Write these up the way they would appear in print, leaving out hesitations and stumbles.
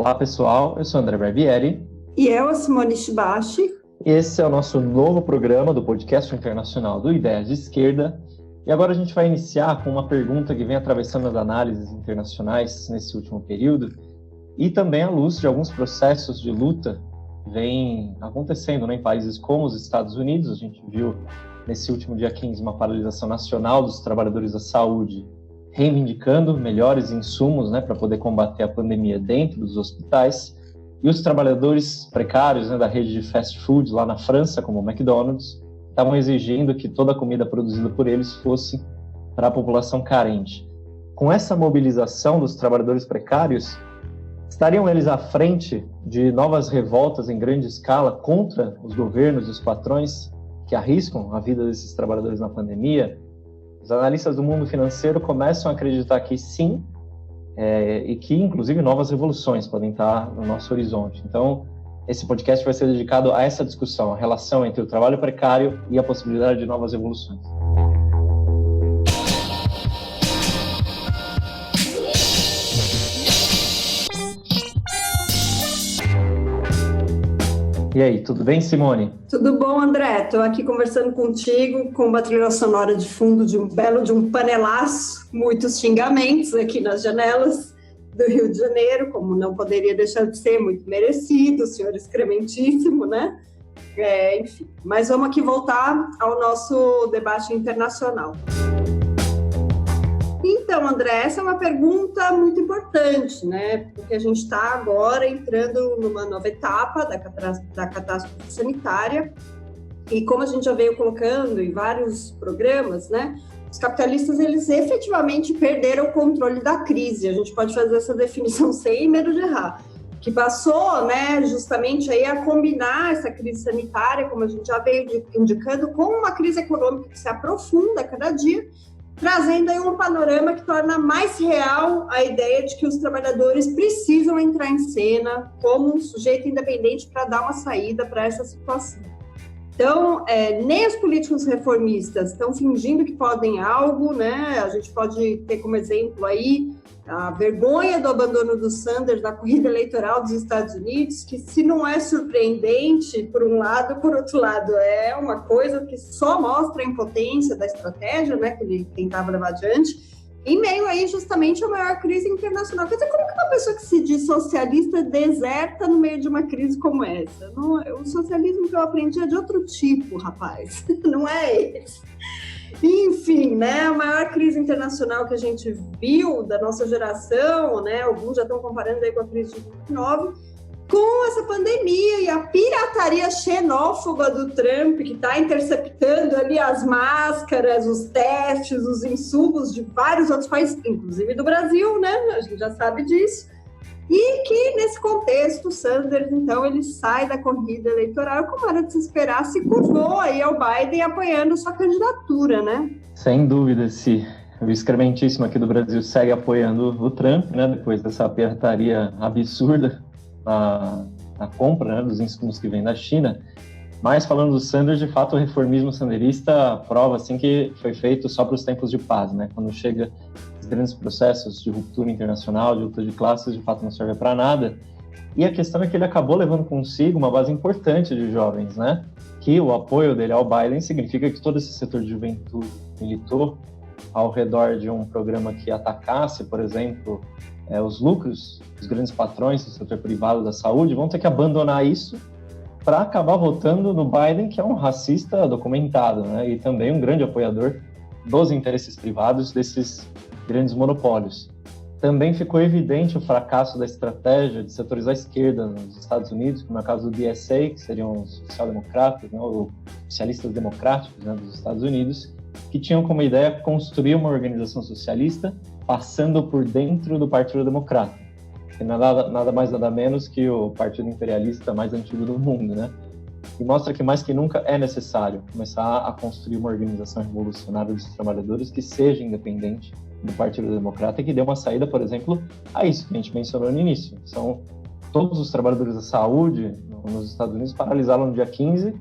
Olá pessoal, eu sou André Barbieri. E eu, a Simone Shibashi. Esse é o nosso novo programa do podcast internacional do Ideias de Esquerda. E agora a gente vai iniciar com uma pergunta que vem atravessando as análises internacionais nesse último período e também à luz de alguns processos de luta que vêm acontecendo, né, em países como os Estados Unidos. A gente viu nesse último dia 15 uma paralisação nacional dos trabalhadores da saúde reivindicando melhores insumos, né, para poder combater a pandemia dentro dos hospitais. E os trabalhadores precários, né, da rede de fast food lá na França, como o McDonald's, estavam exigindo que toda a comida produzida por eles fosse para a população carente. Com essa mobilização dos trabalhadores precários, estariam eles à frente de novas revoltas em grande escala contra os governos e os patrões que arriscam a vida desses trabalhadores na pandemia? Os analistas do mundo financeiro começam a acreditar que sim, e que, inclusive, novas revoluções podem estar no nosso horizonte. Então, esse podcast vai ser dedicado a essa discussão, a relação entre o trabalho precário e a possibilidade de novas revoluções. E aí, tudo bem, Simone? Tudo bom, André? Estou aqui conversando contigo com uma trilha sonora de fundo de um panelaço, muitos xingamentos aqui nas janelas do Rio de Janeiro, como não poderia deixar de ser, muito merecido, senhor excrementíssimo, né? Enfim, mas vamos aqui voltar ao nosso debate internacional. Então, André, essa é uma pergunta muito importante, né? Porque a gente está agora entrando numa nova etapa da catástrofe sanitária e, como a gente já veio colocando em vários programas, né? Os capitalistas, eles efetivamente perderam o controle da crise. A gente pode fazer essa definição sem medo de errar. Que passou, né, justamente aí a combinar essa crise sanitária, como a gente já veio indicando, com uma crise econômica que se aprofunda a cada dia, trazendo aí um panorama que torna mais real a ideia de que os trabalhadores precisam entrar em cena como um sujeito independente para dar uma saída para essa situação. Então, nem os políticos reformistas estão fingindo que podem algo, né? A gente pode ter como exemplo aí a vergonha do abandono do Sanders na corrida eleitoral dos Estados Unidos, que se não é surpreendente por um lado, por outro lado é uma coisa que só mostra a impotência da estratégia, né, que ele tentava levar adiante, em meio aí justamente a maior crise internacional. Quer dizer, como que uma pessoa que se diz socialista deserta no meio de uma crise como essa? Não, o socialismo que eu aprendi é de outro tipo, rapaz, não é esse. Enfim, né, a maior crise internacional que a gente viu da nossa geração, né, alguns já estão comparando aí com a crise de 2009, com essa pandemia e a pirataria xenófoba do Trump, que está interceptando ali as máscaras, os testes, os insumos de vários outros países, inclusive do Brasil, né, a gente já sabe disso. E que, nesse contexto, o Sanders, então, ele sai da corrida eleitoral, como era de se esperar, se curvou aí ao Biden apoiando sua candidatura, né? Sem dúvida, o excrementíssimo aqui do Brasil segue apoiando o Trump, né, depois dessa pirataria absurda na compra, né, dos insumos que vêm da China. Mas, falando do Sanders, de fato, o reformismo sanderista prova assim, que foi feito só para os tempos de paz, né? Quando chega os grandes processos de ruptura internacional, de luta de classes, de fato não serve para nada. E a questão é que ele acabou levando consigo uma base importante de jovens, né? Que o apoio dele ao Biden significa que todo esse setor de juventude militou ao redor de um programa que atacasse, por exemplo, os lucros dos grandes patrões do setor privado da saúde, vão ter que abandonar isso para acabar votando no Biden, que é um racista documentado, né? E também um grande apoiador dos interesses privados desses grandes monopólios. Também ficou evidente o fracasso da estratégia de setores à esquerda nos Estados Unidos, como é o caso do DSA, que seriam os social-democratas, né, ou socialistas democráticos, né, dos Estados Unidos, que tinham como ideia construir uma organização socialista passando por dentro do Partido Democrata, que nada mais nada menos que o partido imperialista mais antigo do mundo, né? E mostra que mais que nunca é necessário começar a construir uma organização revolucionária dos trabalhadores que seja independente do Partido Democrata e que dê uma saída, por exemplo, a isso que a gente mencionou no início. São todos os trabalhadores da saúde nos Estados Unidos paralisaram no dia 15,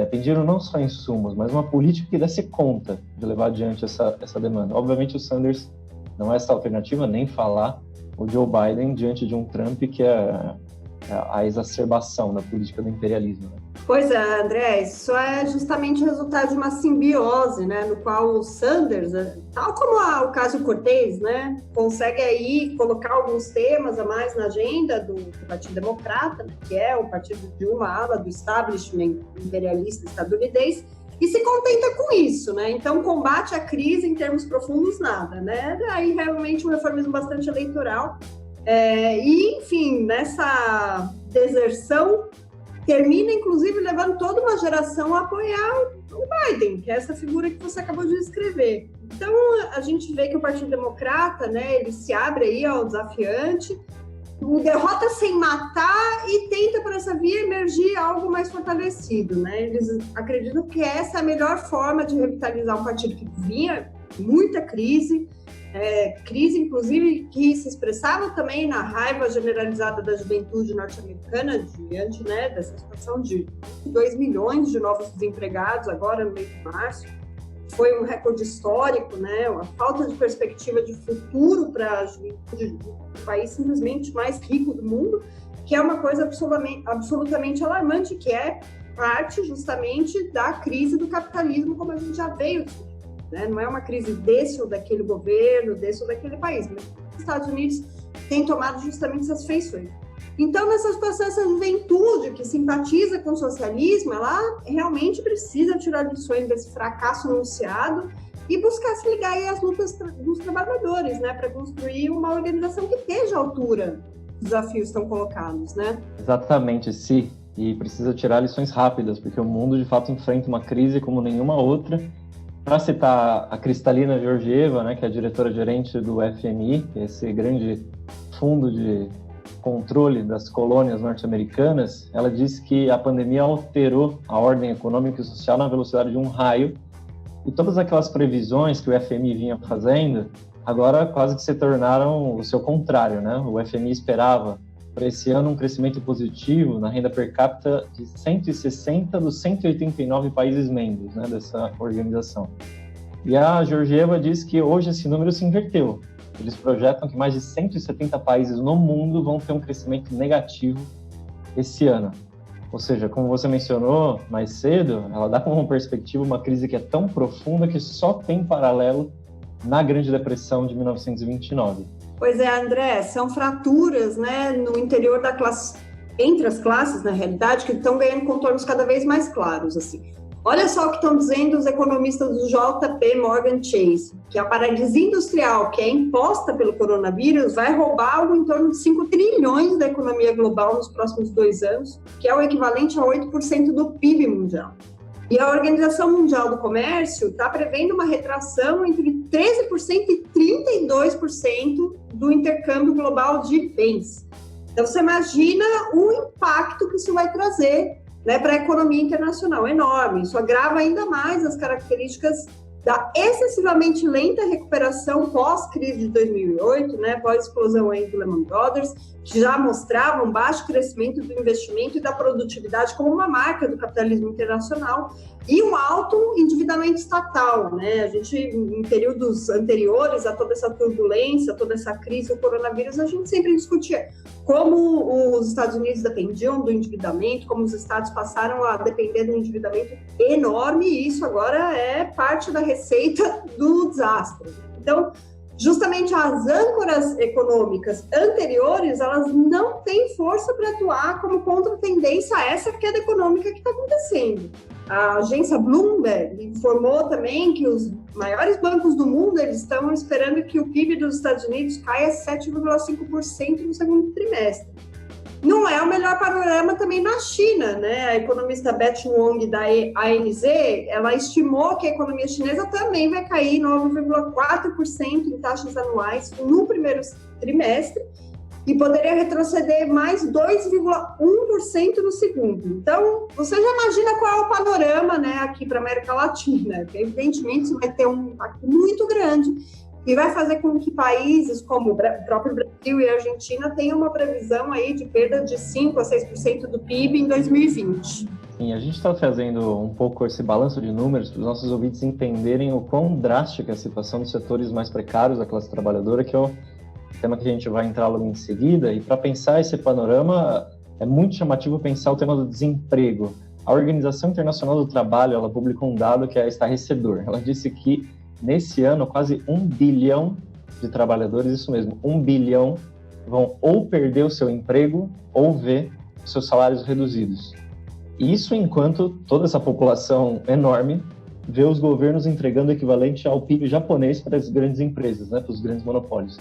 pediram não só insumos, mas uma política que desse conta de levar adiante essa demanda. Obviamente o Sanders não é essa alternativa, nem falar, o Joe Biden diante de um Trump que é a exacerbação da política do imperialismo. Pois é, André, isso é justamente o resultado de uma simbiose, né, no qual o Sanders, tal como o Ocasio-Cortez, né, consegue aí colocar alguns temas a mais na agenda do Partido Democrata, né, que é o partido de uma ala do establishment imperialista estadunidense, e se contenta com isso, né? Então, combate à crise em termos profundos, nada, né? Aí, realmente, um reformismo bastante eleitoral. E, enfim, nessa deserção, termina, inclusive, levando toda uma geração a apoiar o Biden, que é essa figura que você acabou de descrever. Então, a gente vê que o Partido Democrata, né, ele se abre aí ao desafiante, derrota sem matar e tenta, por essa via, emergir algo mais fortalecido, né? Eles acreditam que essa é a melhor forma de revitalizar um partido que vinha muita crise, inclusive, que se expressava também na raiva generalizada da juventude norte-americana diante, né, dessa situação de 2 milhões de novos desempregados agora no mês de março. Foi um recorde histórico, né? Uma falta de perspectiva de futuro para a juventude do país simplesmente mais rico do mundo, que é uma coisa absolutamente alarmante, que é parte justamente da crise do capitalismo, como a gente já veio, né? Não é uma crise desse ou daquele governo, desse ou daquele país, mas os Estados Unidos têm tomado justamente essas feições. Então, nessa situação, essa juventude que simpatiza com o socialismo, ela realmente precisa tirar lições desse fracasso anunciado e buscar se ligar aí às lutas dos trabalhadores, né, para construir uma organização que esteja à altura dos desafios que estão colocados, né? Exatamente, sim. E precisa tirar lições rápidas, porque o mundo, de fato, enfrenta uma crise como nenhuma outra. Para citar a Kristalina Georgieva, né, que é a diretora-gerente do FMI, que é esse grande fundo de controle das colônias norte-americanas, ela disse que a pandemia alterou a ordem econômica e social na velocidade de um raio, e todas aquelas previsões que o FMI vinha fazendo, agora quase que se tornaram o seu contrário, né? O FMI esperava para esse ano um crescimento positivo na renda per capita de 160 dos 189 países membros, né, dessa organização. E a Georgieva diz que hoje esse número se inverteu. Eles projetam que mais de 170 países no mundo vão ter um crescimento negativo esse ano. Ou seja, como você mencionou mais cedo, ela dá como perspectiva uma crise que é tão profunda que só tem paralelo na Grande Depressão de 1929. Pois é, André, são fraturas, né, no interior da classe, entre as classes, na realidade, que estão ganhando contornos cada vez mais claros, assim. Olha só o que estão dizendo os economistas do JP Morgan Chase, que a paralisia industrial que é imposta pelo coronavírus vai roubar algo em torno de 5 trilhões da economia global nos próximos 2 anos, que é o equivalente a 8% do PIB mundial. E a Organização Mundial do Comércio está prevendo uma retração entre 13% e 32% do intercâmbio global de bens. Então, você imagina o impacto que isso vai trazer, né, para a economia internacional, enorme. Isso agrava ainda mais as características da excessivamente lenta recuperação pós-crise de 2008, né, pós-explosão aí do Lehman Brothers, que já mostravam baixo crescimento do investimento e da produtividade como uma marca do capitalismo internacional, e um alto endividamento estatal, né? A gente, em períodos anteriores a toda essa turbulência, toda essa crise do coronavírus, a gente sempre discutia como os Estados Unidos dependiam do endividamento, como os estados passaram a depender do endividamento enorme, e isso agora é parte da receita do desastre. Então, justamente as âncoras econômicas anteriores, elas não têm força para atuar como contra-tendência a essa queda econômica que está acontecendo. A agência Bloomberg informou também que os maiores bancos do mundo eles estão esperando que o PIB dos Estados Unidos caia 7,5% no segundo trimestre. Não é o melhor panorama também na China, né? A economista Beth Wong, da ANZ, ela estimou que a economia chinesa também vai cair 9,4% em taxas anuais no primeiro trimestre e poderia retroceder mais 2,1% no segundo. Então, você já imagina qual é o panorama, né, aqui para a América Latina, que evidentemente vai ter um impacto muito grande e vai fazer com que países como o próprio Brasil e a Argentina tenham uma previsão aí de perda de 5% a 6% do PIB em 2020. Sim, a gente está fazendo um pouco esse balanço de números para os nossos ouvintes entenderem o quão drástica é a situação dos setores mais precários da classe trabalhadora, que é tema que a gente vai entrar logo em seguida, e para pensar esse panorama, é muito chamativo pensar o tema do desemprego. A Organização Internacional do Trabalho, ela publicou um dado que é estarrecedor. Ela disse que, nesse ano, quase 1 bilhão de trabalhadores, isso mesmo, 1 bilhão, vão ou perder o seu emprego ou ver os seus salários reduzidos. Isso enquanto toda essa população enorme vê os governos entregando o equivalente ao PIB japonês para as grandes empresas, né, para os grandes monopólios.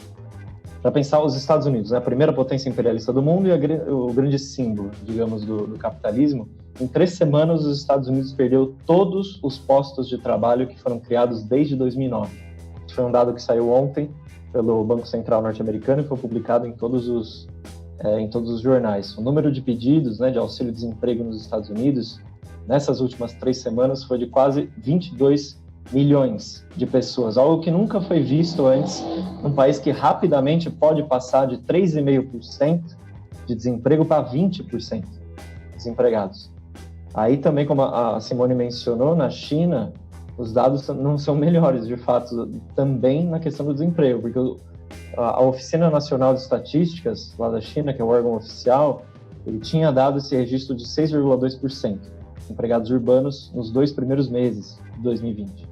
Para pensar os Estados Unidos, né, a primeira potência imperialista do mundo e o grande símbolo, digamos, do capitalismo, em 3 semanas os Estados Unidos perdeu todos os postos de trabalho que foram criados desde 2009. Isso foi um dado que saiu ontem pelo Banco Central norte-americano e foi publicado em todos os jornais. O número de pedidos, né, de auxílio-desemprego nos Estados Unidos, nessas últimas 3 semanas, foi de quase 22 milhões de pessoas, algo que nunca foi visto antes num país que rapidamente pode passar de 3,5% de desemprego para 20% desempregados. Aí também, como a Simone mencionou, na China, os dados não são melhores, de fato, também na questão do desemprego, porque a Oficina Nacional de Estatísticas, lá da China, que é o órgão oficial, ele tinha dado esse registro de 6,2% de empregados urbanos nos 2 primeiros meses de 2020.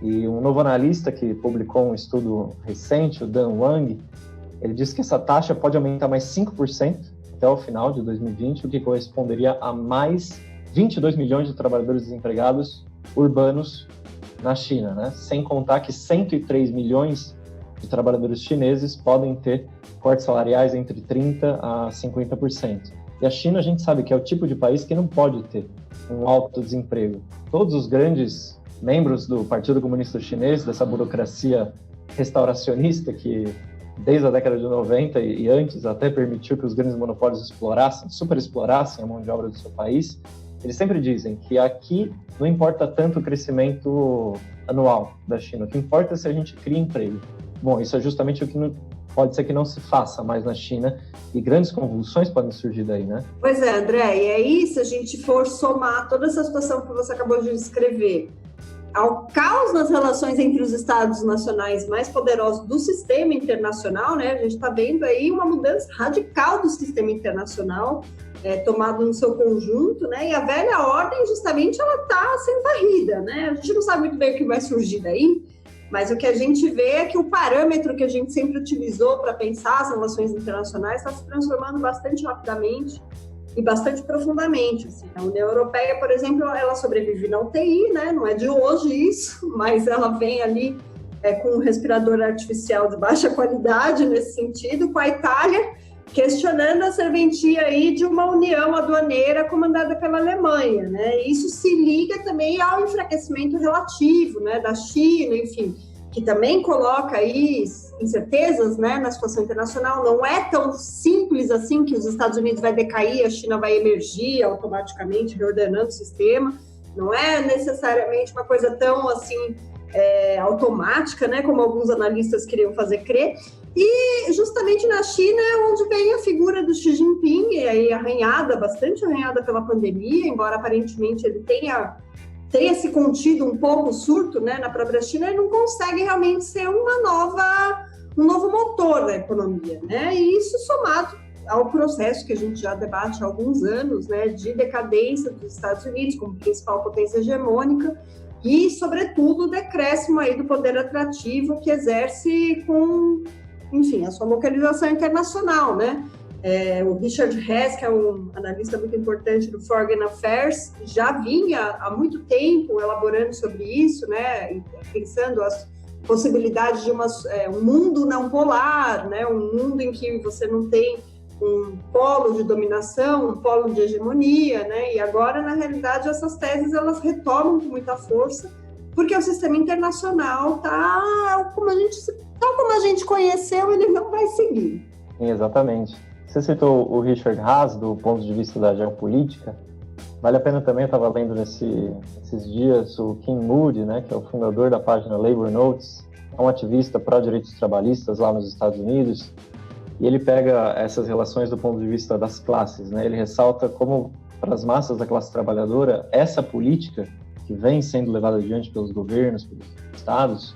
E um novo analista que publicou um estudo recente, o Dan Wang, ele disse que essa taxa pode aumentar mais 5% até o final de 2020, o que corresponderia a mais 22 milhões de trabalhadores desempregados urbanos na China, né? Sem contar que 103 milhões de trabalhadores chineses podem ter cortes salariais entre 30% a 50%. E a China, a gente sabe que é o tipo de país que não pode ter um alto desemprego. Todos os grandes membros do Partido Comunista Chinês, dessa burocracia restauracionista que desde a década de 90 e antes até permitiu que os grandes monopólios superexplorassem a mão de obra do seu país, eles sempre dizem que aqui não importa tanto o crescimento anual da China, o que importa é se a gente cria emprego. Bom, isso é justamente o que pode ser que não se faça mais na China e grandes convulsões podem surgir daí, né? Pois é, André, e aí se a gente for somar toda essa situação que você acabou de descrever ao caos nas relações entre os estados nacionais mais poderosos do sistema internacional, né? A gente está vendo aí uma mudança radical do sistema internacional, tomado no seu conjunto, né? E a velha ordem, justamente, ela está sendo varrida, né? A gente não sabe muito bem o que vai surgir daí, mas o que a gente vê é que o parâmetro que a gente sempre utilizou para pensar as relações internacionais está se transformando bastante rapidamente e bastante profundamente. Assim. A União Europeia, por exemplo, ela sobrevive na UTI, né? Não é de hoje isso, mas ela vem ali com um respirador artificial de baixa qualidade nesse sentido, com a Itália questionando a serventia aí de uma união aduaneira comandada pela Alemanha, né? E isso se liga também ao enfraquecimento relativo, né, da China, enfim, que também coloca aí incertezas, né, na situação internacional. Não é tão simples assim que os Estados Unidos vai decair, a China vai emergir automaticamente, reordenando o sistema. Não é necessariamente uma coisa tão assim automática, né, como alguns analistas queriam fazer crer. E justamente na China é onde vem a figura do Xi Jinping, e aí bastante arranhada pela pandemia, embora aparentemente ele tenha se contido um pouco o surto, né, na própria China, ele não consegue realmente ser um novo motor da economia, né? E isso somado ao processo que a gente já debate há alguns anos, né, de decadência dos Estados Unidos como principal potência hegemônica e, sobretudo, o decréscimo aí do poder atrativo que exerce com, enfim, a sua localização internacional, né? O Richard Hess, que é um analista muito importante do Foreign Affairs, já vinha há muito tempo elaborando sobre isso, né? Pensando as possibilidades de um mundo não polar, né? Um mundo em que você não tem um polo de dominação, um polo de hegemonia, né? E agora, na realidade, essas teses elas retomam com muita força, porque o sistema internacional tal como a gente conheceu, ele não vai seguir. Exatamente. Você citou o Richard Haass, do ponto de vista da geopolítica. Vale a pena também, eu estava lendo nesses dias, o Kim Moody, né, que é o fundador da página Labor Notes, é um ativista pró-direitos trabalhistas lá nos Estados Unidos, e ele pega essas relações do ponto de vista das classes, né? Ele ressalta como, para as massas da classe trabalhadora, essa política que vem sendo levada adiante pelos governos, pelos estados,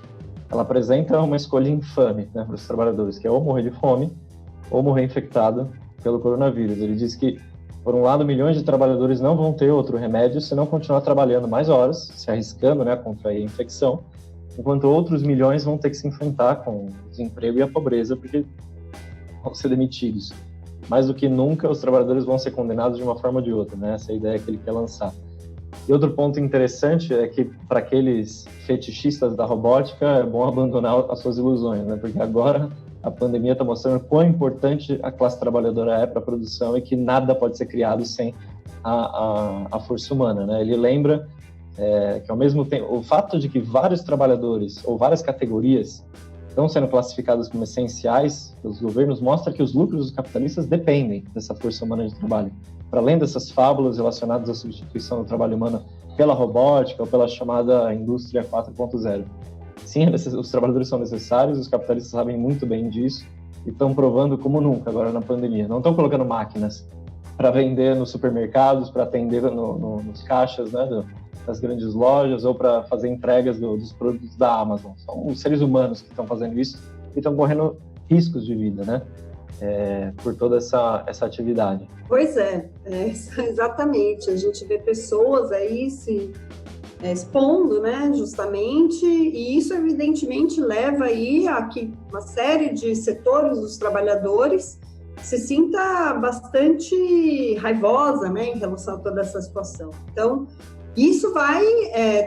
ela apresenta uma escolha infame, né, para os trabalhadores, que é ou morrer de fome ou morrer infectado pelo coronavírus. Ele diz que, por um lado, milhões de trabalhadores não vão ter outro remédio se não continuar trabalhando mais horas, se arriscando, né, a contrair a infecção, enquanto outros milhões vão ter que se enfrentar com o desemprego e a pobreza, porque vão ser demitidos. Mais do que nunca, os trabalhadores vão ser condenados de uma forma ou de outra, né? Essa é a ideia que ele quer lançar. E outro ponto interessante é que, para aqueles fetichistas da robótica, é bom abandonar as suas ilusões, né? Porque agora a pandemia está mostrando quão importante a classe trabalhadora é para a produção e que nada pode ser criado sem a força humana, né? Ele lembra que, ao mesmo tempo, o fato de que vários trabalhadores ou várias categorias estão sendo classificadas como essenciais pelos governos mostra que os lucros dos capitalistas dependem dessa força humana de trabalho. Para além dessas fábulas relacionadas à substituição do trabalho humano pela robótica ou pela chamada indústria 4.0. Sim, os trabalhadores são necessários, os capitalistas sabem muito bem disso e estão provando como nunca agora na pandemia. Não estão colocando máquinas para vender nos supermercados, para atender nos caixas, né, das grandes lojas ou para fazer entregas dos produtos da Amazon. São os seres humanos que estão fazendo isso e estão correndo riscos de vida, né? Por toda essa atividade. Pois exatamente. A gente vê pessoas aí se expondo, né, justamente, e isso evidentemente leva aí a que uma série de setores dos trabalhadores se sinta bastante raivosa, né, em relação a toda essa situação. Então, isso vai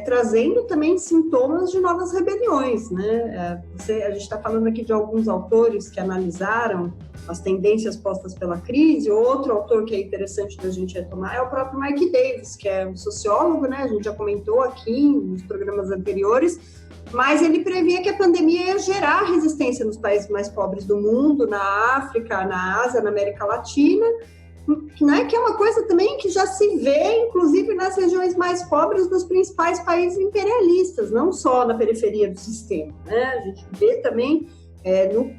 trazendo também sintomas de novas rebeliões, né? A gente está falando aqui de alguns autores que analisaram as tendências postas pela crise. Outro autor que é interessante da gente retomar é o próprio Mike Davis, que é um sociólogo, né? A gente já comentou aqui nos programas anteriores, mas ele previa que a pandemia ia gerar resistência nos países mais pobres do mundo, na África, na Ásia, na América Latina, né, que é uma coisa também que já se vê, inclusive, nas regiões mais pobres dos principais países imperialistas, não só na periferia do sistema, né? A gente vê também no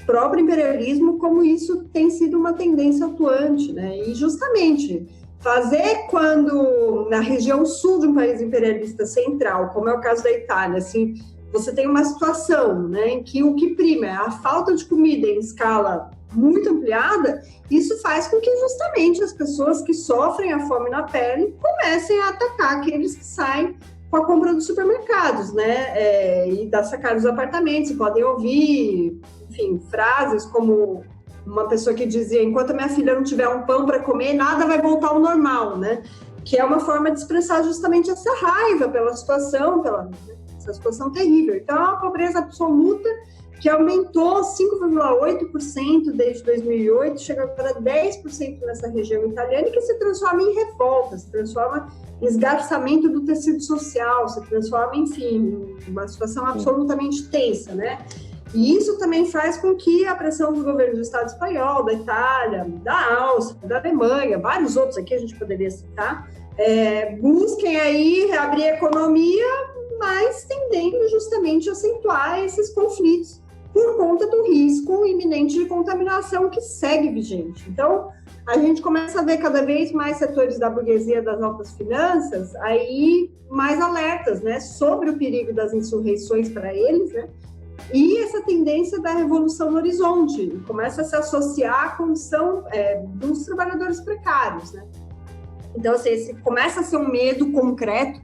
próprio imperialismo como isso tem sido uma tendência atuante, né? E justamente fazer quando na região sul de um país imperialista central, como é o caso da Itália, assim, você tem uma situação, né, em que o que prima é a falta de comida em escala muito ampliada, isso faz com que justamente as pessoas que sofrem a fome na pele comecem a atacar aqueles que saem com a compra dos supermercados, né, e da sacada dos apartamentos. E podem ouvir, enfim, frases como uma pessoa que dizia: enquanto minha filha não tiver um pão para comer, nada vai voltar ao normal, né, que é uma forma de expressar justamente essa raiva pela situação, essa situação terrível. Então, a pobreza absoluta, que aumentou 5,8% desde 2008, chega para 10% nessa região italiana, e que se transforma em revolta, se transforma em esgarçamento do tecido social, se transforma, enfim, em uma situação absolutamente tensa, né? E isso também faz com que a pressão dos governos do Estado espanhol, da Itália, da Áustria, da Alemanha, vários outros aqui a gente poderia citar, busquem aí reabrir a economia, mas tendendo justamente a acentuar esses conflitos por conta do risco iminente de contaminação que segue vigente. Então, a gente começa a ver cada vez mais setores da burguesia das altas finanças aí mais alertas, né, sobre o perigo das insurreições para eles, né, e essa tendência da revolução no horizonte, começa a se associar à condição dos trabalhadores precários, né. Então, assim, esse começa a ser um medo concreto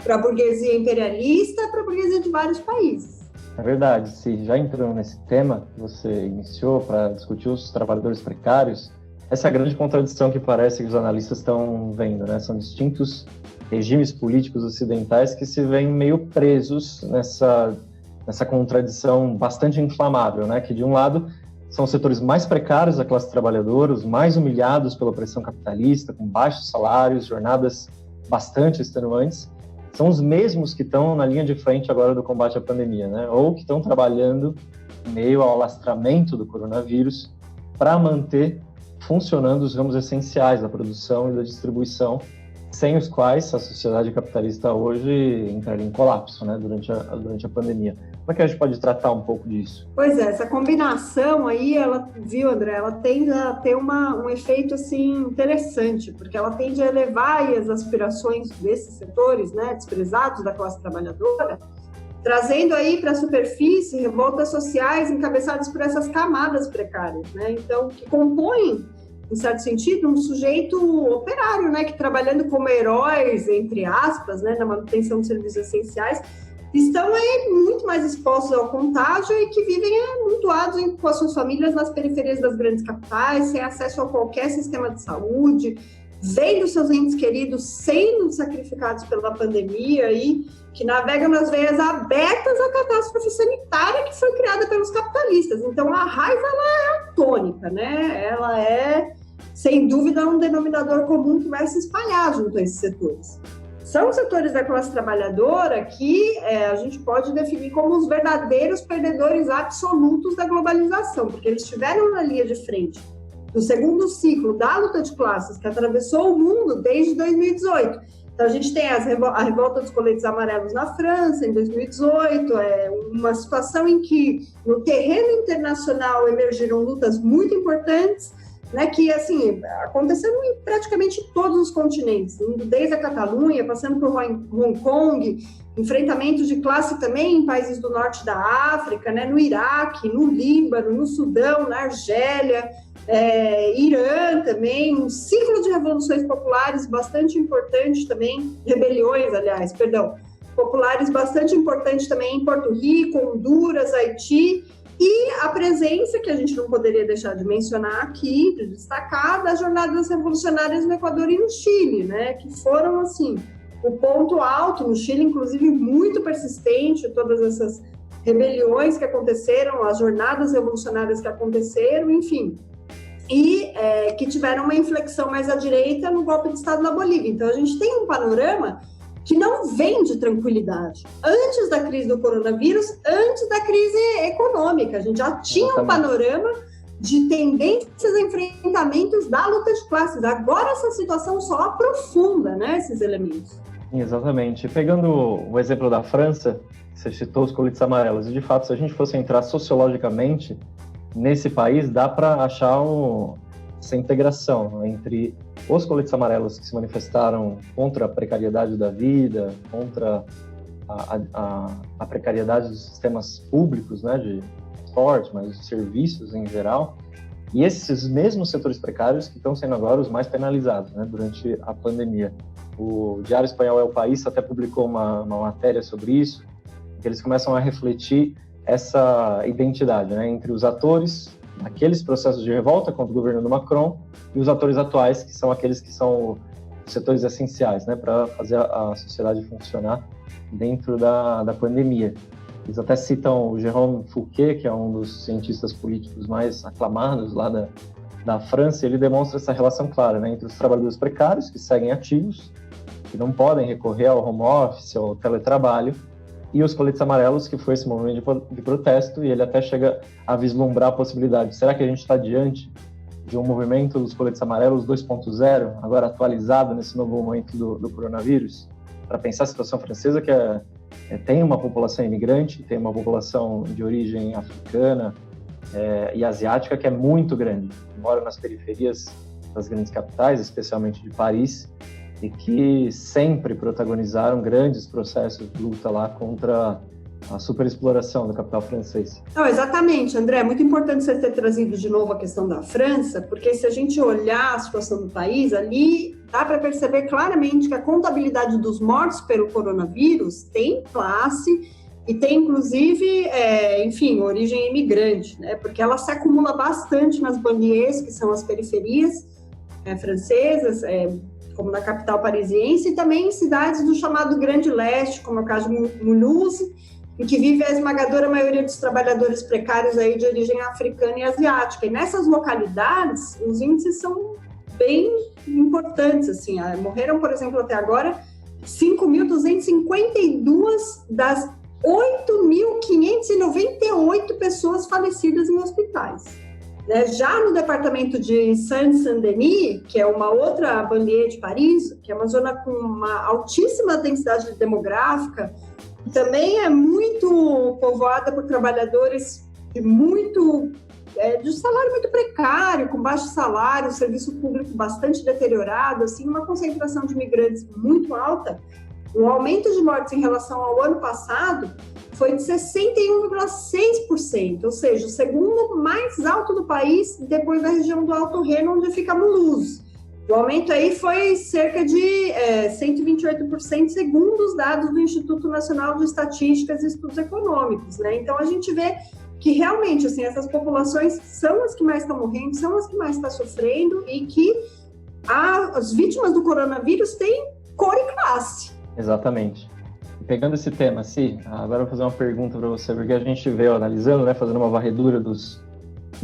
para a burguesia imperialista, para a burguesia de vários países. É verdade. Se já entrando nesse tema que você iniciou para discutir os trabalhadores precários, essa é a grande contradição que parece que os analistas estão vendo, né? São distintos regimes políticos ocidentais que se veem meio presos nessa contradição bastante inflamável, né? Que, de um lado, são os setores mais precários da classe trabalhadora, os mais humilhados pela pressão capitalista, com baixos salários, jornadas bastante extenuantes, são os mesmos que estão na linha de frente agora do combate à pandemia, né? Ou que estão trabalhando em meio ao alastramento do coronavírus para manter funcionando os ramos essenciais da produção e da distribuição, sem os quais a sociedade capitalista hoje entraria em colapso, né, durante a pandemia. Como é que a gente pode tratar um pouco disso? Pois é, essa combinação aí, ela, viu, André, ela tende a ter um efeito, assim, interessante, porque ela tende a elevar aí as aspirações desses setores, né, desprezados da classe trabalhadora, trazendo aí para a superfície revoltas sociais encabeçadas por essas camadas precárias, né? Então, que compõem, em certo sentido, um sujeito operário, né? Que trabalhando como heróis, entre aspas, né? Na manutenção de serviços essenciais, estão aí muito mais expostos ao contágio e que vivem amontoados com as suas famílias nas periferias das grandes capitais, sem acesso a qualquer sistema de saúde, vendo seus entes queridos sendo sacrificados pela pandemia e que navegam nas veias abertas à catástrofe sanitária que foi criada pelos capitalistas. Então, a raiva, ela é atônica, né? Ela é, sem dúvida, um denominador comum que vai se espalhar junto a esses setores. São setores da classe trabalhadora que a gente pode definir como os verdadeiros perdedores absolutos da globalização, porque eles estiveram na linha de frente do segundo ciclo da luta de classes que atravessou o mundo desde 2018. Então, a gente tem a revolta dos coletes amarelos na França, em 2018, uma situação em que, no terreno internacional, emergiram lutas muito importantes, né, que, assim, aconteceram em praticamente todos os continentes, indo desde a Catalunha, passando por Hong Kong, enfrentamentos de classe também em países do norte da África, né, no Iraque, no Líbano, no Sudão, na Argélia, Irã também, um ciclo de revoluções populares bastante importante também, populares bastante importante também em Porto Rico, Honduras, Haiti, e a presença, que a gente não poderia deixar de mencionar aqui, de destacar, das jornadas revolucionárias no Equador e no Chile, né, que foram, assim, o ponto alto, no Chile, inclusive, muito persistente, todas essas rebeliões que aconteceram, as jornadas revolucionárias que aconteceram, enfim, e que tiveram uma inflexão mais à direita no golpe de Estado na Bolívia. Então, a gente tem um panorama que não vem de tranquilidade. Antes da crise do coronavírus, antes da crise econômica, a gente já tinha um panorama de tendências a enfrentamentos da luta de classes. Agora essa situação só aprofunda, né, esses elementos. Exatamente. Pegando o exemplo da França, você citou os coletes amarelos, e de fato, se a gente fosse entrar sociologicamente nesse país, dá para achar essa integração entre os coletes amarelos que se manifestaram contra a precariedade da vida, contra a precariedade dos sistemas públicos, né, de transporte, mas de serviços em geral, e esses mesmos setores precários que estão sendo agora os mais penalizados, né, durante a pandemia. O Diário Espanhol É o País até publicou uma matéria sobre isso, que eles começam a refletir essa identidade, né, entre os atores, aqueles processos de revolta contra o governo do Macron, e os atores atuais, que são aqueles que são os setores essenciais, né, para fazer a sociedade funcionar dentro da pandemia. Eles até citam o Jérôme Fourquet, que é um dos cientistas políticos mais aclamados lá da França. Ele demonstra essa relação clara, né, entre os trabalhadores precários, que seguem ativos, que não podem recorrer ao home office, ao teletrabalho, e os coletes amarelos, que foi esse movimento de protesto, e ele até chega a vislumbrar a possibilidade. Será que a gente está diante de um movimento dos coletes amarelos 2.0, agora atualizado nesse novo momento do coronavírus? Para pensar a situação francesa, que tem uma população imigrante, tem uma população de origem africana e asiática que é muito grande, que mora nas periferias das grandes capitais, especialmente de Paris, e que sempre protagonizaram grandes processos de luta lá contra a superexploração do capital francês. Não, exatamente, André. É muito importante você ter trazido de novo a questão da França, porque se a gente olhar a situação do país, ali dá para perceber claramente que a contabilidade dos mortos pelo coronavírus tem classe e tem, inclusive, origem imigrante, né? Porque ela se acumula bastante nas banlieues, que são as periferias francesas, como na capital parisiense, e também em cidades do chamado Grande Leste, como é o caso de Mulhouse, em que vive a esmagadora maioria dos trabalhadores precários aí de origem africana e asiática. E nessas localidades, os índices são bem importantes, assim. Morreram, por exemplo, até agora, 5.252 das 8.598 pessoas falecidas em hospitais. Já no departamento de Saint-Denis, que é uma outra banlieue de Paris, que é uma zona com uma altíssima densidade demográfica, também é muito povoada por trabalhadores de salário muito precário, com baixo salário, serviço público bastante deteriorado, assim, uma concentração de imigrantes muito alta. O aumento de mortes em relação ao ano passado foi de 61,6%, ou seja, o segundo mais alto do país, depois da região do Alto Reno, onde fica Mulhouse. O aumento aí foi cerca de 128%, segundo os dados do Instituto Nacional de Estatísticas e Estudos Econômicos, né? Então, a gente vê que realmente, assim, essas populações são as que mais estão morrendo, são as que mais estão sofrendo e que as vítimas do coronavírus têm cor e classe. Exatamente. E pegando esse tema, agora eu vou fazer uma pergunta para você, porque a gente veio analisando, né, fazendo uma varredura dos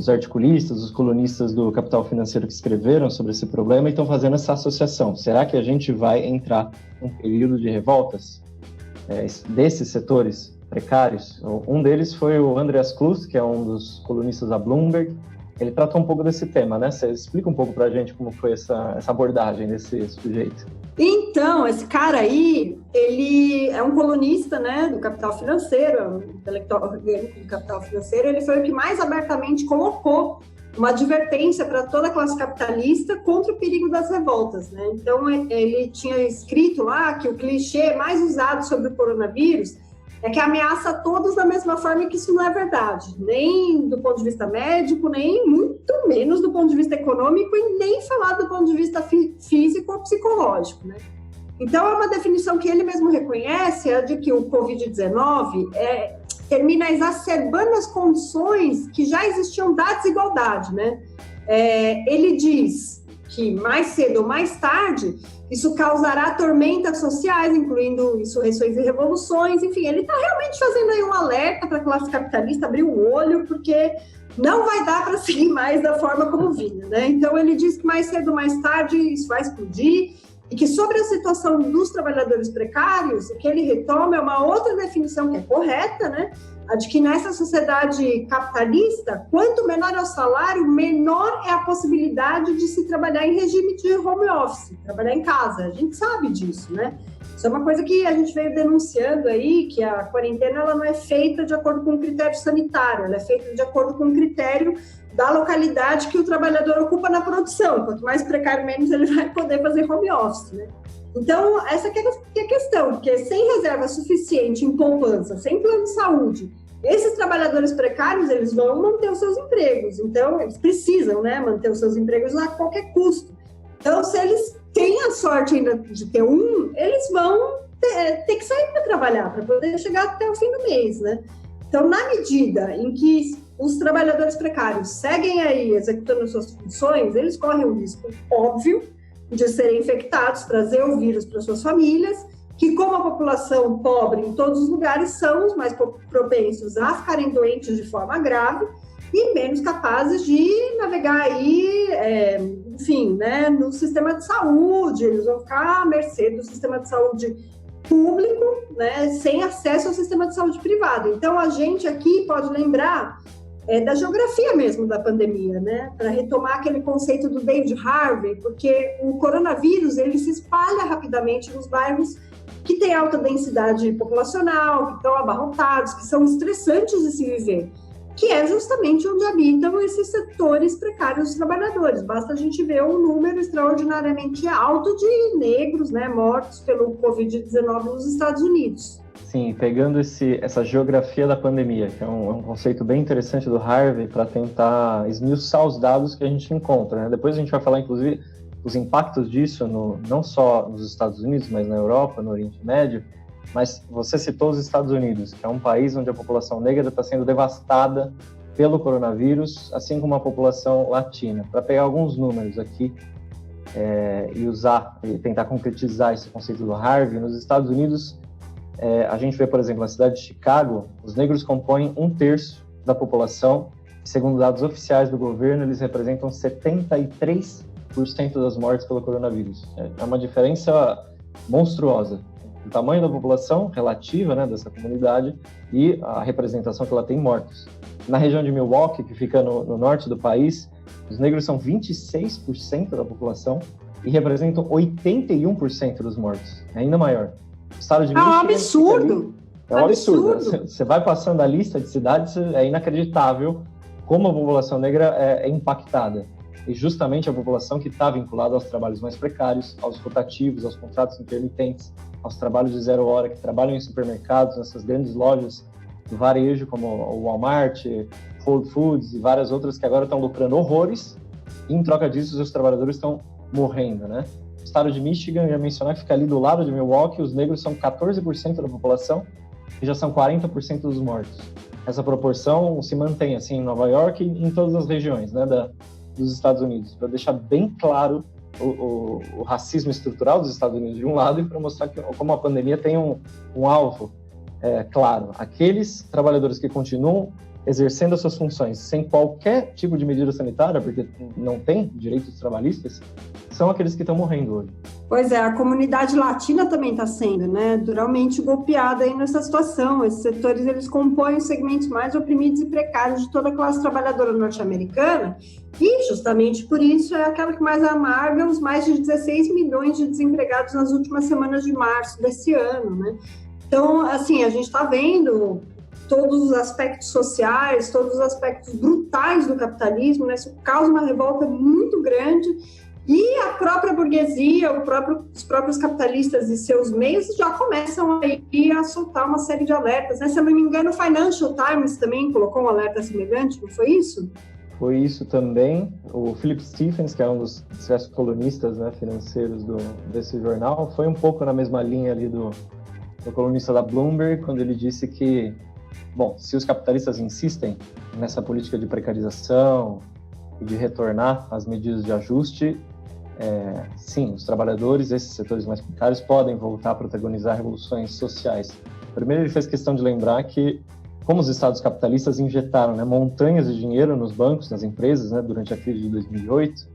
articulistas, dos colunistas do Capital Financeiro que escreveram sobre esse problema e estão fazendo essa associação. Será que a gente vai entrar num período de revoltas desses setores precários? Um deles foi o Andreas Klus, que é um dos colunistas da Bloomberg. Ele tratou um pouco desse tema, né? Você explica um pouco para a gente como foi essa abordagem desse sujeito. Então, esse cara aí, ele é um colunista, né, do Capital Financeiro, um intelectual orgânico do Capital Financeiro. Ele foi o que mais abertamente colocou uma advertência para toda a classe capitalista contra o perigo das revoltas, né? Então, ele tinha escrito lá que o clichê mais usado sobre o coronavírus é que ameaça a todos da mesma forma, que isso não é verdade, nem do ponto de vista médico, nem muito menos do ponto de vista econômico e nem falar do ponto de vista físico ou psicológico, né? Então, é uma definição que ele mesmo reconhece, é de que o Covid-19 termina exacerbando as condições que já existiam da desigualdade, né? Ele diz que mais cedo ou mais tarde isso causará tormentas sociais, incluindo insurreições e revoluções. Enfim, ele está realmente fazendo aí um alerta para a classe capitalista abrir o olho, porque não vai dar para seguir mais da forma como vinha, né? Então, ele diz que mais cedo ou mais tarde isso vai explodir e que sobre a situação dos trabalhadores precários, o que ele retoma é uma outra definição que é correta, né? A de que nessa sociedade capitalista, quanto menor é o salário, menor é a possibilidade de se trabalhar em regime de home office, trabalhar em casa. A gente sabe disso, né? Isso é uma coisa que a gente veio denunciando aí, que a quarentena ela não é feita de acordo com o critério sanitário, ela é feita de acordo com o critério da localidade que o trabalhador ocupa na produção. Quanto mais precário, menos ele vai poder fazer home office, né? Então, essa que é a questão, porque sem reserva suficiente em poupança, sem plano de saúde, esses trabalhadores precários, eles vão manter os seus empregos. Então, eles precisam, né, manter os seus empregos a qualquer custo. Então, se eles têm a sorte ainda de ter eles vão ter que sair para trabalhar, para poder chegar até o fim do mês, né? Então, na medida em que os trabalhadores precários seguem aí executando suas funções, eles correm o risco óbvio de serem infectados, trazer o vírus para suas famílias, que como a população pobre em todos os lugares são os mais propensos a ficarem doentes de forma grave e menos capazes de navegar aí, enfim, né, no sistema de saúde. Eles vão ficar à mercê do sistema de saúde público, né, sem acesso ao sistema de saúde privado. Então, a gente aqui pode lembrar da geografia mesmo da pandemia, né? Para retomar aquele conceito do David Harvey, porque o coronavírus ele se espalha rapidamente nos bairros que têm alta densidade populacional, que estão abarrotados, que são estressantes de se viver, que é justamente onde habitam esses setores precários dos trabalhadores. Basta a gente ver um número extraordinariamente alto de negros, né, mortos pelo Covid-19 nos Estados Unidos. Sim, pegando essa geografia da pandemia, que é um conceito bem interessante do Harvey para tentar esmiuçar os dados que a gente encontra, né? Depois a gente vai falar, inclusive, os impactos disso, não só nos Estados Unidos, mas na Europa, no Oriente Médio. Mas você citou os Estados Unidos, que é um país onde a população negra está sendo devastada pelo coronavírus, assim como a população latina. Para pegar alguns números aqui e tentar concretizar esse conceito do Harvey, nos Estados Unidos, a gente vê, por exemplo, na cidade de Chicago, os negros compõem 1/3 da população. Segundo dados oficiais do governo, eles representam 73% das mortes pelo coronavírus. É uma diferença monstruosa. O tamanho da população relativa, né, dessa comunidade e a representação que ela tem em mortos. Na região de Milwaukee, que fica no norte do país, os negros são 26% da população e representam 81% dos mortos. É ainda maior. O estado de Michigan, um absurdo! É um absurdo. Você vai passando a lista de cidades, é inacreditável como a população negra é impactada. E justamente a população que está vinculada aos trabalhos mais precários, aos rotativos, aos contratos intermitentes. aos trabalhos de 0 hora, que trabalham em supermercados, nessas grandes lojas do varejo, como o Walmart, Whole Foods e várias outras que agora estão lucrando horrores, e em troca disso os trabalhadores estão morrendo, né? O estado de Michigan, eu ia mencionar que fica ali do lado de Milwaukee, os negros são 14% da população e já são 40% dos mortos. Essa proporção se mantém assim em Nova York e em todas as regiões, né, dos Estados Unidos, para deixar bem claro o racismo estrutural dos Estados Unidos de um lado e para mostrar como a pandemia tem um alvo claro. Aqueles trabalhadores que continuam exercendo as suas funções sem qualquer tipo de medida sanitária, porque não tem direitos trabalhistas, são aqueles que estão morrendo hoje. Pois é, a comunidade latina também está sendo, né, duramente golpeada aí nessa situação. Esses setores, eles compõem os segmentos mais oprimidos e precários de toda a classe trabalhadora norte-americana e, justamente por isso, é aquela que mais amarga os mais de 16 milhões de desempregados nas últimas semanas de março desse ano, né? Então, assim, a gente está vendo todos os aspectos sociais, todos os aspectos brutais do capitalismo, né? Isso causa uma revolta muito grande e a própria burguesia, os próprios capitalistas e seus meios já começam aí a soltar uma série de alertas, né? Se eu não me engano, o Financial Times também colocou um alerta semelhante, não foi isso? Foi isso também. O Philip Stephens, que é um dos colunistas, né, financeiros desse jornal, foi um pouco na mesma linha ali do colunista da Bloomberg, quando ele disse que, bom, se os capitalistas insistem nessa política de precarização e de retornar às medidas de ajuste, sim, os trabalhadores, esses setores mais precários, podem voltar a protagonizar revoluções sociais. Primeiro, ele fez questão de lembrar que, como os estados capitalistas injetaram, né, montanhas de dinheiro nos bancos, nas empresas, né, durante a crise de 2008,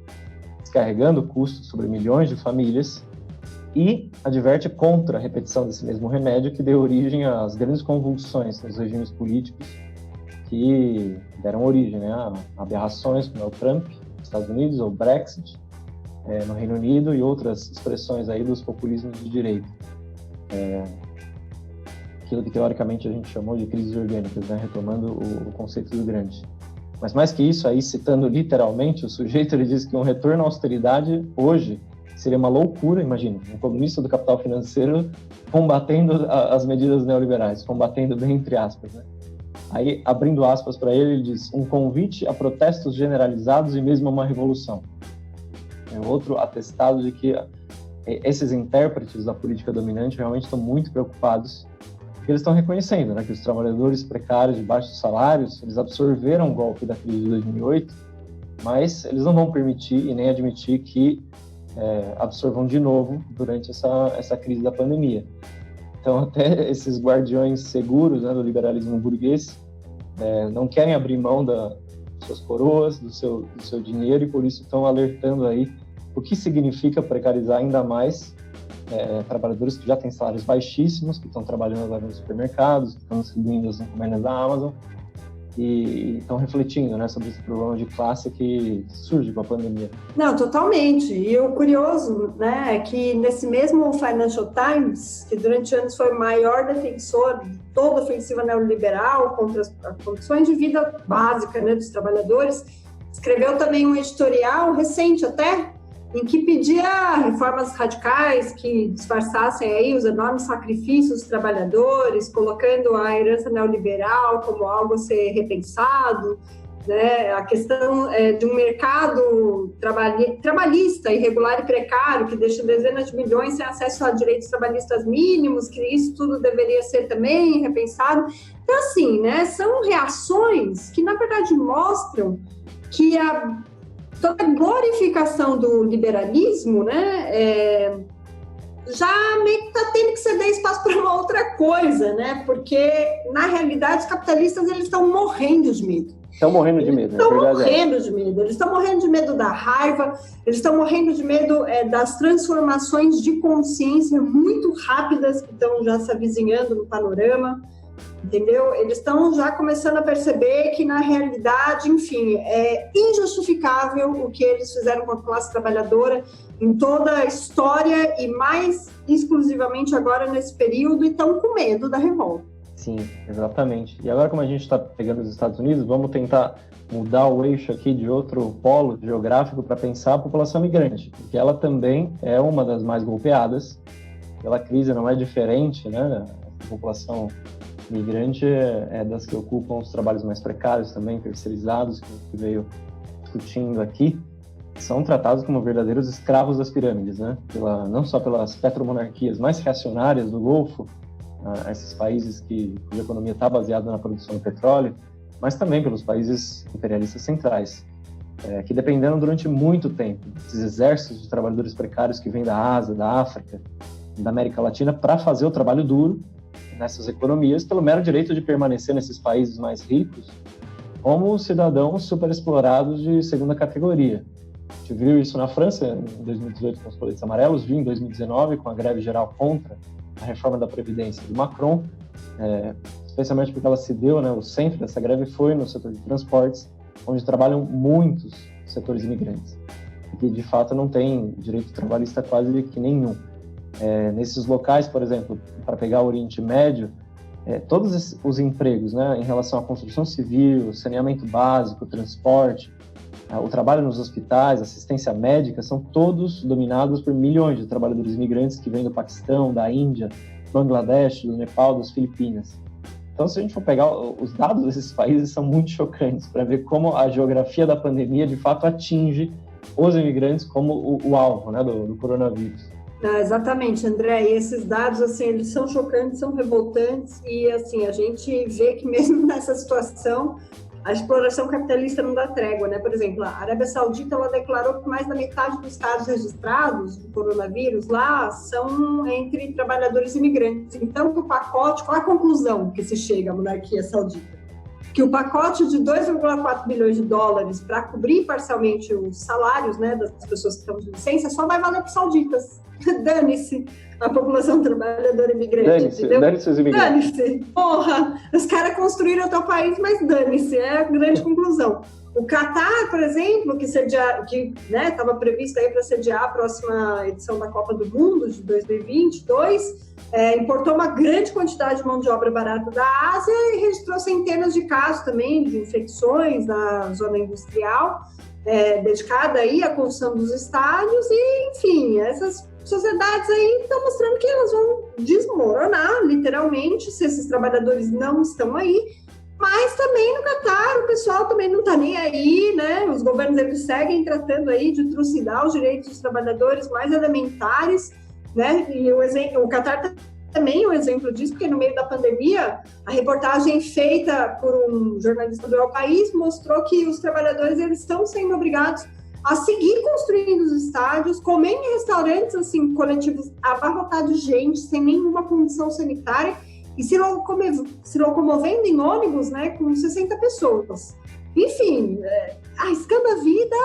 descarregando custos sobre milhões de famílias, e adverte contra a repetição desse mesmo remédio que deu origem às grandes convulsões nos regimes políticos que deram origem, né, a aberrações como é o Trump nos Estados Unidos, ou o Brexit no Reino Unido e outras expressões aí dos populismos de direita. Aquilo que teoricamente a gente chamou de crises orgânicas, né, retomando o conceito do Gramsci. Mas mais que isso, aí citando literalmente, o sujeito ele diz que um retorno à austeridade hoje seria uma loucura. Imagina, um colunista do Capital Financeiro combatendo as medidas neoliberais, combatendo bem entre aspas, né? Aí, abrindo aspas para ele diz: um convite a protestos generalizados e mesmo a uma revolução. É outro atestado de que esses intérpretes da política dominante realmente estão muito preocupados, porque eles estão reconhecendo, né, que os trabalhadores precários de baixos salários, eles absorveram o golpe da crise de 2008, mas eles não vão permitir e nem admitir que absorvam de novo durante essa crise da pandemia. Então, até esses guardiões seguros, né, do liberalismo burguês não querem abrir mão das suas coroas, do seu dinheiro, e por isso estão alertando aí o que significa precarizar ainda mais trabalhadores que já têm salários baixíssimos, que estão trabalhando agora nos supermercados, que estão distribuindo as encomendas da Amazon, e estão refletindo, né, sobre esse problema de classe que surge com a pandemia. Não, totalmente. E o curioso, né, é que nesse mesmo Financial Times, que durante anos foi o maior defensor de toda a ofensiva neoliberal contra as condições de vida básica, né, dos trabalhadores, escreveu também um editorial recente até, em que pedia reformas radicais que disfarçassem aí os enormes sacrifícios dos trabalhadores, colocando a herança neoliberal como algo a ser repensado, né? A questão de um mercado trabalhista irregular e precário, que deixa dezenas de milhões sem acesso a direitos trabalhistas mínimos, que isso tudo deveria ser também repensado. Então, assim, né, são reações que, na verdade, mostram que toda a glorificação do liberalismo, né, já meio que está tendo que ceder espaço para uma outra coisa, né? Porque, na realidade, os capitalistas eles estão morrendo de medo. Estão morrendo de medo, Estão morrendo de medo. Eles estão morrendo de medo da raiva, eles estão morrendo de medo das transformações de consciência muito rápidas que estão já se avizinhando no panorama. Entendeu? Eles estão já começando a perceber que, na realidade, enfim, é injustificável o que eles fizeram com a classe trabalhadora em toda a história e mais exclusivamente agora nesse período, e estão com medo da revolta. Sim, exatamente. E agora, como a gente está pegando os Estados Unidos, vamos tentar mudar o eixo aqui de outro polo geográfico para pensar a população migrante, porque ela também é uma das mais golpeadas. pela crise não é diferente, né? A população migrante é das que ocupam os trabalhos mais precários também, terceirizados, que veio discutindo aqui, são tratados como verdadeiros escravos das pirâmides, né? Não só pelas petromonarquias mais reacionárias do Golfo, esses países cuja economia está baseada na produção de petróleo, mas também pelos países imperialistas centrais, que dependeram durante muito tempo desses exércitos de trabalhadores precários que vêm da Ásia, da África, da América Latina, para fazer o trabalho duro nessas economias, pelo mero direito de permanecer nesses países mais ricos como cidadãos superexplorados de segunda categoria. A gente viu isso na França em 2018 com os coletes amarelos, viu em 2019 com a greve geral contra a reforma da Previdência do Macron, especialmente porque ela se deu, né, o centro dessa greve foi no setor de transportes, onde trabalham muitos setores imigrantes, que de fato não tem direito trabalhista quase que nenhum. Nesses locais, por exemplo, para pegar o Oriente Médio, todos os empregos, né, em relação à construção civil, saneamento básico, transporte, o trabalho nos hospitais, assistência médica, são todos dominados por milhões de trabalhadores imigrantes que vêm do Paquistão, da Índia, do Bangladesh, do Nepal, das Filipinas. Então, se a gente for pegar os dados desses países, são muito chocantes para ver como a geografia da pandemia, de fato, atinge os imigrantes como o alvo, né, do coronavírus. Exatamente, André, e esses dados, assim, eles são chocantes, são revoltantes, e assim, a gente vê que mesmo nessa situação, a exploração capitalista não dá trégua, né? Por exemplo, a Arábia Saudita, ela declarou que mais da metade dos casos registrados do coronavírus lá são entre trabalhadores imigrantes. Então, o pacote, qual a conclusão que se chega à monarquia saudita? Que o pacote de 2,4 bilhões de dólares para cobrir parcialmente os salários, né, das pessoas que estão de licença só vai valer para os sauditas. Dane-se a população trabalhadora imigrante. Dane-se os imigrantes. Dane-se. Porra, os caras construíram o teu país, mas dane-se, é a grande conclusão. O Catar, por exemplo, que estava previsto aí para sediar a próxima edição da Copa do Mundo de 2022, importou uma grande quantidade de mão de obra barata da Ásia e registrou centenas de casos também de infecções na zona industrial, dedicada aí à construção dos estádios e, enfim, essas sociedades aí estão mostrando que elas vão desmoronar, literalmente, se esses trabalhadores não estão aí. Mas também no Catar o pessoal também não está nem aí, né? Os governos eles seguem tratando aí de trucidar os direitos dos trabalhadores mais elementares, né? E o Catar também é um exemplo disso, porque no meio da pandemia, a reportagem feita por um jornalista do El País mostrou que os trabalhadores eles estão sendo obrigados a seguir construindo os estádios, comer em restaurantes assim, coletivos abarrotados de gente, sem nenhuma condição sanitária, e se locomovendo em ônibus, né, com 60 pessoas. Enfim, arriscando a vida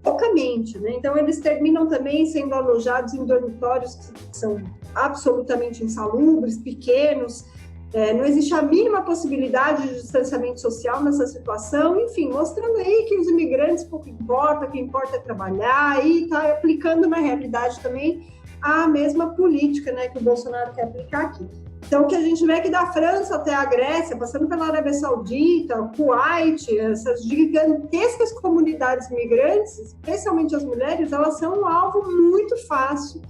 loucamente, né? Então, eles terminam também sendo alojados em dormitórios que são absolutamente insalubres, pequenos. Não existe a mínima possibilidade de distanciamento social nessa situação. Enfim, mostrando aí que os imigrantes pouco importa, o que importa é trabalhar, e está aplicando na realidade também a mesma política, né, que o Bolsonaro quer aplicar aqui. Então, o que a gente vê aqui da França até a Grécia, passando pela Arábia Saudita, o Kuwait, essas gigantescas comunidades migrantes, especialmente as mulheres, elas são um alvo muito fácil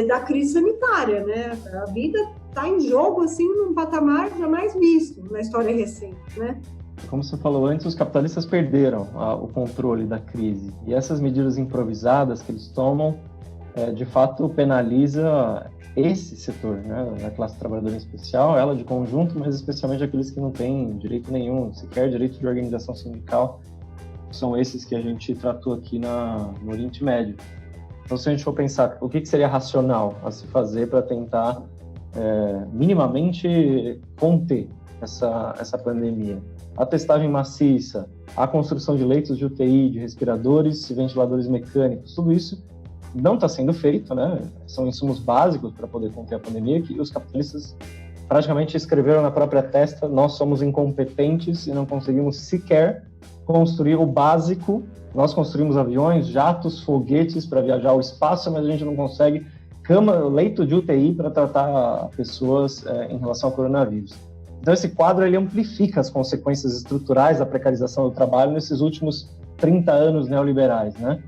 da crise sanitária, né? A vida está em jogo, assim, num patamar jamais visto na história recente, né? Como você falou antes, os capitalistas perderam o controle da crise. E essas medidas improvisadas que eles tomam, de fato, penaliza esse setor, né, a classe trabalhadora em especial, ela de conjunto, mas especialmente aqueles que não têm direito nenhum, sequer direito de organização sindical, são esses que a gente tratou aqui no Oriente Médio. Então, se a gente for pensar o que seria racional a se fazer para tentar minimamente conter essa pandemia, a testagem maciça, a construção de leitos de UTI, de respiradores e ventiladores mecânicos, tudo isso não está sendo feito, né? São insumos básicos para poder conter a pandemia, que os capitalistas praticamente escreveram na própria testa: nós somos incompetentes e não conseguimos sequer construir o básico. Nós construímos aviões, jatos, foguetes para viajar ao espaço, mas a gente não consegue leito de UTI para tratar pessoas em relação ao coronavírus. Então esse quadro ele amplifica as consequências estruturais da precarização do trabalho nesses últimos 30 anos neoliberais, né?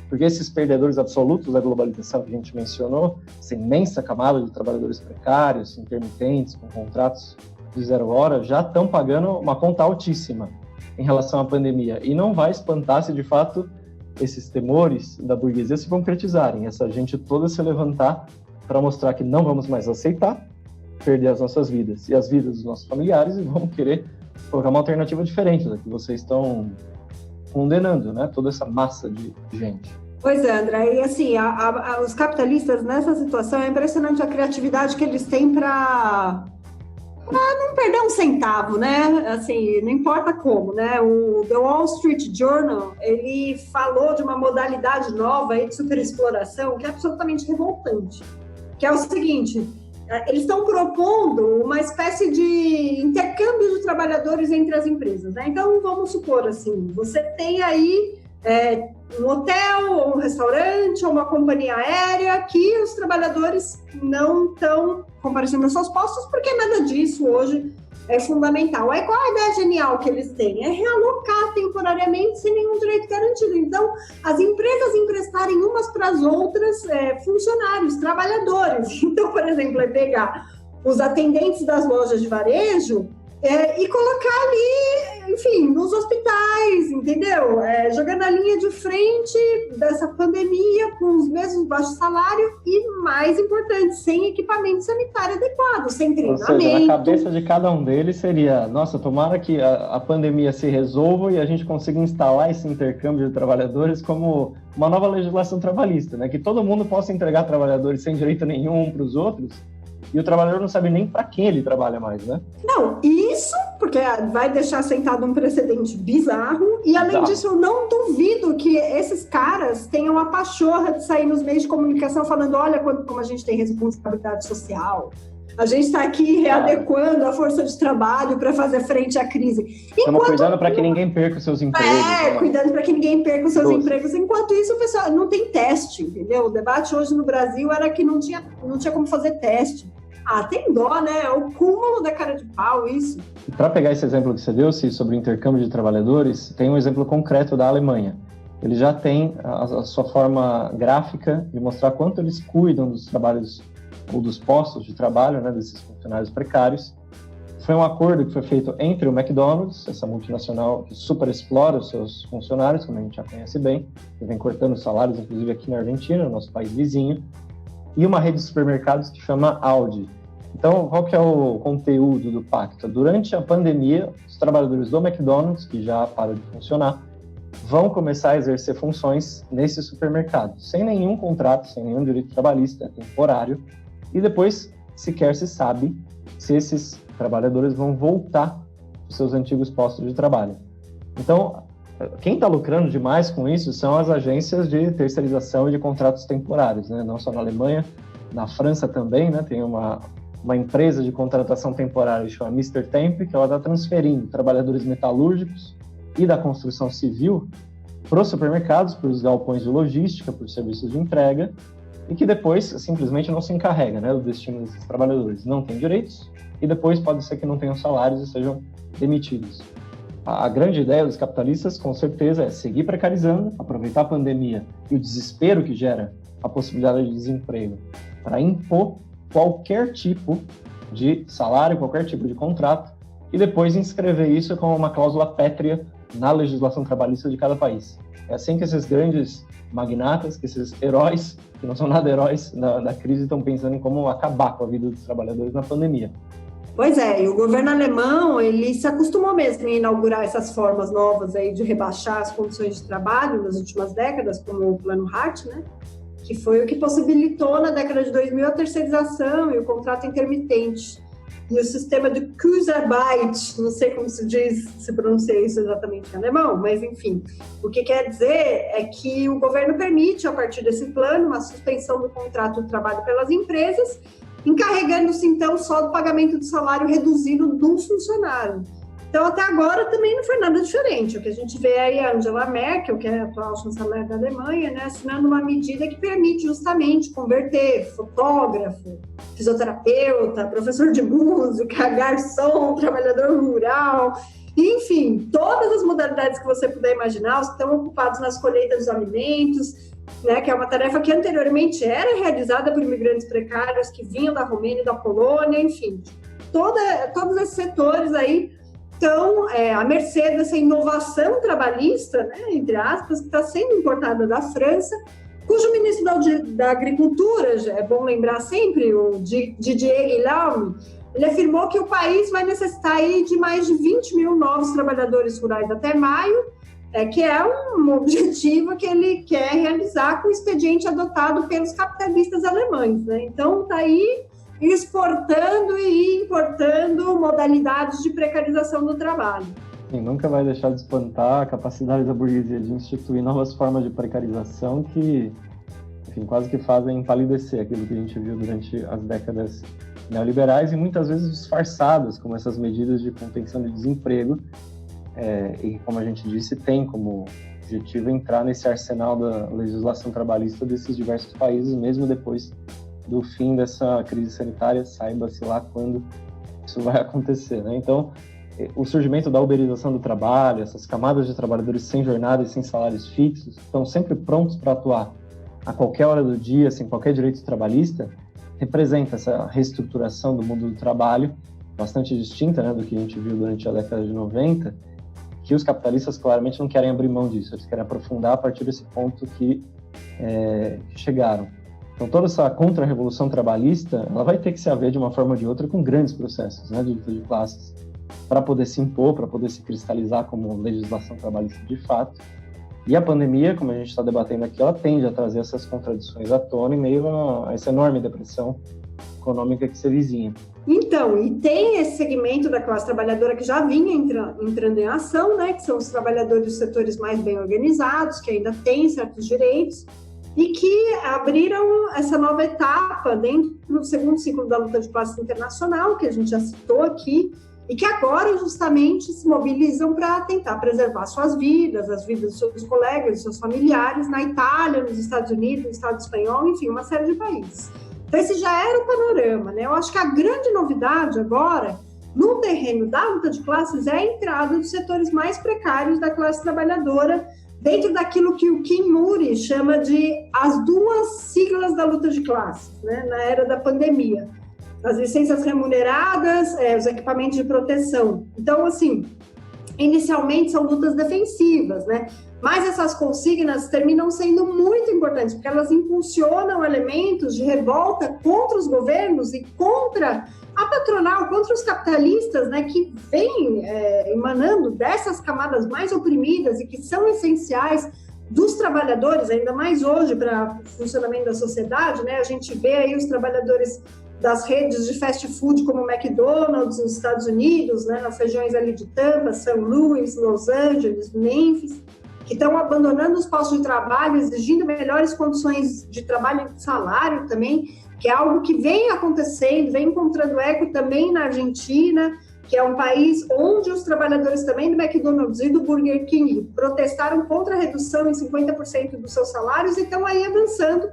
Porque esses perdedores absolutos da globalização que a gente mencionou, essa imensa camada de trabalhadores precários, intermitentes, com contratos de 0 hora, já estão pagando uma conta altíssima em relação à pandemia. E não vai espantar se, de fato, esses temores da burguesia se concretizarem, essa gente toda se levantar para mostrar que não vamos mais aceitar perder as nossas vidas e as vidas dos nossos familiares e vamos querer colocar uma alternativa diferente da que vocês estão condenando, né? Toda essa massa de gente. Pois é, André, e assim, os capitalistas nessa situação, é impressionante a criatividade que eles têm para não perder um centavo, né? Assim, não importa como, né? O The Wall Street Journal, ele falou de uma modalidade nova aí de superexploração que é absolutamente revoltante, que é o seguinte: eles estão propondo uma espécie de intercâmbio de trabalhadores entre as empresas, né? Então, vamos supor assim, você tem aí um hotel, ou um restaurante, ou uma companhia aérea que os trabalhadores não estão comparecendo aos seus postos porque nada disso hoje é fundamental. Aí qual a ideia genial que eles têm? É realocar temporariamente sem nenhum direito garantido. Então, as empresas emprestarem umas para as outras funcionários, trabalhadores. Então, por exemplo, é pegar os atendentes das lojas de varejo e colocar ali, enfim, nos hospitais, entendeu? Jogando a linha de frente dessa pandemia com os mesmos baixos salários e, mais importante, sem equipamento sanitário adequado, sem treinamento. Ou seja, na cabeça de cada um deles seria, nossa, tomara que a pandemia se resolva e a gente consiga instalar esse intercâmbio de trabalhadores como uma nova legislação trabalhista, né? Que todo mundo possa entregar trabalhadores sem direito nenhum para os outros. E o trabalhador não sabe nem para quem ele trabalha mais, né? Não, isso porque vai deixar sentado um precedente bizarro. E, além disso, eu não duvido que esses caras tenham a pachorra de sair nos meios de comunicação falando: olha como a gente tem responsabilidade social. A gente está aqui readequando a força de trabalho para fazer frente à crise. Estamos cuidando para que ninguém perca os seus empregos. Cuidando para que ninguém perca os seus empregos. Enquanto isso, o pessoal não tem teste, entendeu? O debate hoje no Brasil era que não tinha como fazer teste. Tem dó, né? É o cúmulo da cara de pau, isso. Para pegar esse exemplo que você deu, sobre o intercâmbio de trabalhadores, tem um exemplo concreto da Alemanha. Ele já tem a sua forma gráfica de mostrar quanto eles cuidam dos trabalhos ou dos postos de trabalho, né, desses funcionários precários. Foi um acordo que foi feito entre o McDonald's, essa multinacional que super explora os seus funcionários, como a gente já conhece bem, que vem cortando os salários, inclusive aqui na Argentina, no nosso país vizinho, e uma rede de supermercados que chama Aldi. Então, qual que é o conteúdo do pacto? Durante a pandemia, os trabalhadores do McDonald's, que já param de funcionar, vão começar a exercer funções nesse supermercado, sem nenhum contrato, sem nenhum direito trabalhista, é temporário, e depois sequer se sabe se esses trabalhadores vão voltar aos seus antigos postos de trabalho. Então, quem está lucrando demais com isso são as agências de terceirização e de contratos temporários, né? Não só na Alemanha, na França também, né? Tem uma empresa de contratação temporária que chama Mr. Temp, que ela está transferindo trabalhadores metalúrgicos e da construção civil para os supermercados, para os galpões de logística, para os serviços de entrega, e que depois simplesmente não se encarrega, né, do destino desses trabalhadores. Não têm direitos e depois pode ser que não tenham salários e sejam demitidos. A grande ideia dos capitalistas, com certeza, é seguir precarizando, aproveitar a pandemia e o desespero que gera a possibilidade de desemprego para impor qualquer tipo de salário, qualquer tipo de contrato, e depois inscrever isso como uma cláusula pétrea na legislação trabalhista de cada país. É assim que esses grandes magnatas, que esses heróis, que não são nada heróis da crise, estão pensando em como acabar com a vida dos trabalhadores na pandemia. Pois é, e o governo alemão, ele se acostumou mesmo em inaugurar essas formas novas aí de rebaixar as condições de trabalho nas últimas décadas, como o Plano Hart, né? Que foi o que possibilitou na década de 2000 a terceirização e o contrato intermitente. E o sistema de Kurzarbeit, não sei como se pronuncia isso exatamente em alemão, mas enfim, o que quer dizer é que o governo permite, a partir desse plano, uma suspensão do contrato de trabalho pelas empresas, encarregando-se então só do pagamento do salário reduzido do funcionário. Então, até agora também não foi nada diferente. O que a gente vê aí a Angela Merkel, que é a atual chanceler da Alemanha, né, assinando uma medida que permite justamente converter fotógrafo, fisioterapeuta, professor de música, garçom, trabalhador rural, enfim, todas as modalidades que você puder imaginar, estão ocupados nas colheitas dos alimentos, né, que é uma tarefa que anteriormente era realizada por imigrantes precários que vinham da Romênia e da Polônia, enfim. Todos esses setores aí estão à mercê dessa inovação trabalhista, né, entre aspas, que está sendo importada da França, cujo ministro da Agricultura, é bom lembrar sempre, o Didier Guillaume, ele afirmou que o país vai necessitar aí de mais de 20 mil novos trabalhadores rurais até maio, que é um objetivo que ele quer realizar com o expediente adotado pelos capitalistas alemães, né? Então, está aí exportando e importando modalidades de precarização do trabalho. E nunca vai deixar de espantar a capacidade da burguesia de instituir novas formas de precarização que, enfim, quase que fazem empalidecer aquilo que a gente viu durante as décadas neoliberais e muitas vezes disfarçadas, como essas medidas de contenção de desemprego, e, como a gente disse, tem como objetivo entrar nesse arsenal da legislação trabalhista desses diversos países, mesmo depois do fim dessa crise sanitária, saiba-se lá quando isso vai acontecer, né? Então, o surgimento da uberização do trabalho, essas camadas de trabalhadores sem jornada e sem salários fixos, estão sempre prontos para atuar a qualquer hora do dia, sem qualquer direito trabalhista, representa essa reestruturação do mundo do trabalho, bastante distinta, né, do que a gente viu durante a década de 90, que os capitalistas claramente não querem abrir mão disso, eles querem aprofundar a partir desse ponto que chegaram. Então, toda essa contra-revolução trabalhista, ela vai ter que se haver de uma forma ou de outra com grandes processos, né, de luta de classes, para poder se impor, para poder se cristalizar como legislação trabalhista de fato. E a pandemia, como a gente está debatendo aqui, ela tende a trazer essas contradições à tona em meio a essa enorme depressão econômica que se vizinha. Então, e tem esse segmento da classe trabalhadora que já vinha entrando em ação, né, que são os trabalhadores dos setores mais bem organizados, que ainda têm certos direitos, e que abriram essa nova etapa dentro do segundo ciclo da luta de classes internacional, que a gente já citou aqui, e que agora justamente se mobilizam para tentar preservar suas vidas, as vidas dos seus colegas, dos seus familiares, na Itália, nos Estados Unidos, no Estado espanhol, enfim, uma série de países. Então, esse já era o panorama, né? Eu acho que a grande novidade agora, no terreno da luta de classes, é a entrada dos setores mais precários da classe trabalhadora, dentro daquilo que o Kim Moody chama de as duas siglas da luta de classes, né? Na era da pandemia. As licenças remuneradas, os equipamentos de proteção. Então, assim, inicialmente são lutas defensivas, né? Mas essas consignas terminam sendo muito importantes, porque elas impulsionam elementos de revolta contra os governos e contra a patronal, contra os capitalistas, né, que vêm emanando dessas camadas mais oprimidas e que são essenciais dos trabalhadores, ainda mais hoje para o funcionamento da sociedade, né? A gente vê aí os trabalhadores das redes de fast food como o McDonald's nos Estados Unidos, né, nas regiões ali de Tampa, São Luís, Los Angeles, Memphis, que estão abandonando os postos de trabalho, exigindo melhores condições de trabalho e salário também, que é algo que vem acontecendo, vem encontrando eco também na Argentina, que é um país onde os trabalhadores também do McDonald's e do Burger King protestaram contra a redução em 50% dos seus salários e estão aí avançando,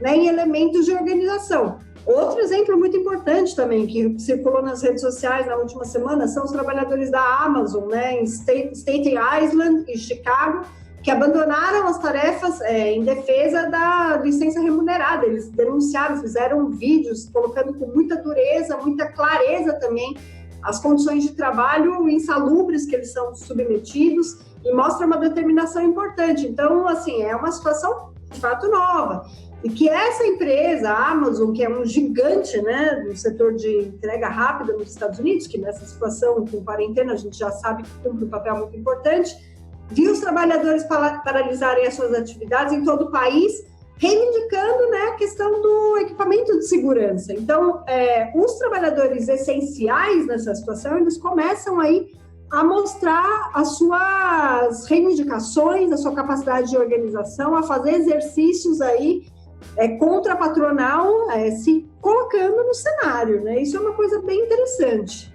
né, em elementos de organização. Outro exemplo muito importante também, que circulou nas redes sociais na última semana, são os trabalhadores da Amazon, né, em Staten Island e Chicago, que abandonaram as tarefas em defesa da licença remunerada. Eles denunciaram, fizeram vídeos colocando com muita dureza, muita clareza também as condições de trabalho insalubres que eles são submetidos e mostra uma determinação importante. Então, assim, é uma situação de fato nova. E que essa empresa, a Amazon, que é um gigante, né, no setor de entrega rápida nos Estados Unidos, que nessa situação com quarentena a gente já sabe que cumpre um papel muito importante, viu os trabalhadores paralisarem as suas atividades em todo o país, reivindicando, né, a questão do equipamento de segurança. Então, os trabalhadores essenciais nessa situação, eles começam aí a mostrar as suas reivindicações, a sua capacidade de organização, a fazer exercícios aí contra a patronal, se colocando no cenário, né? Isso é uma coisa bem interessante.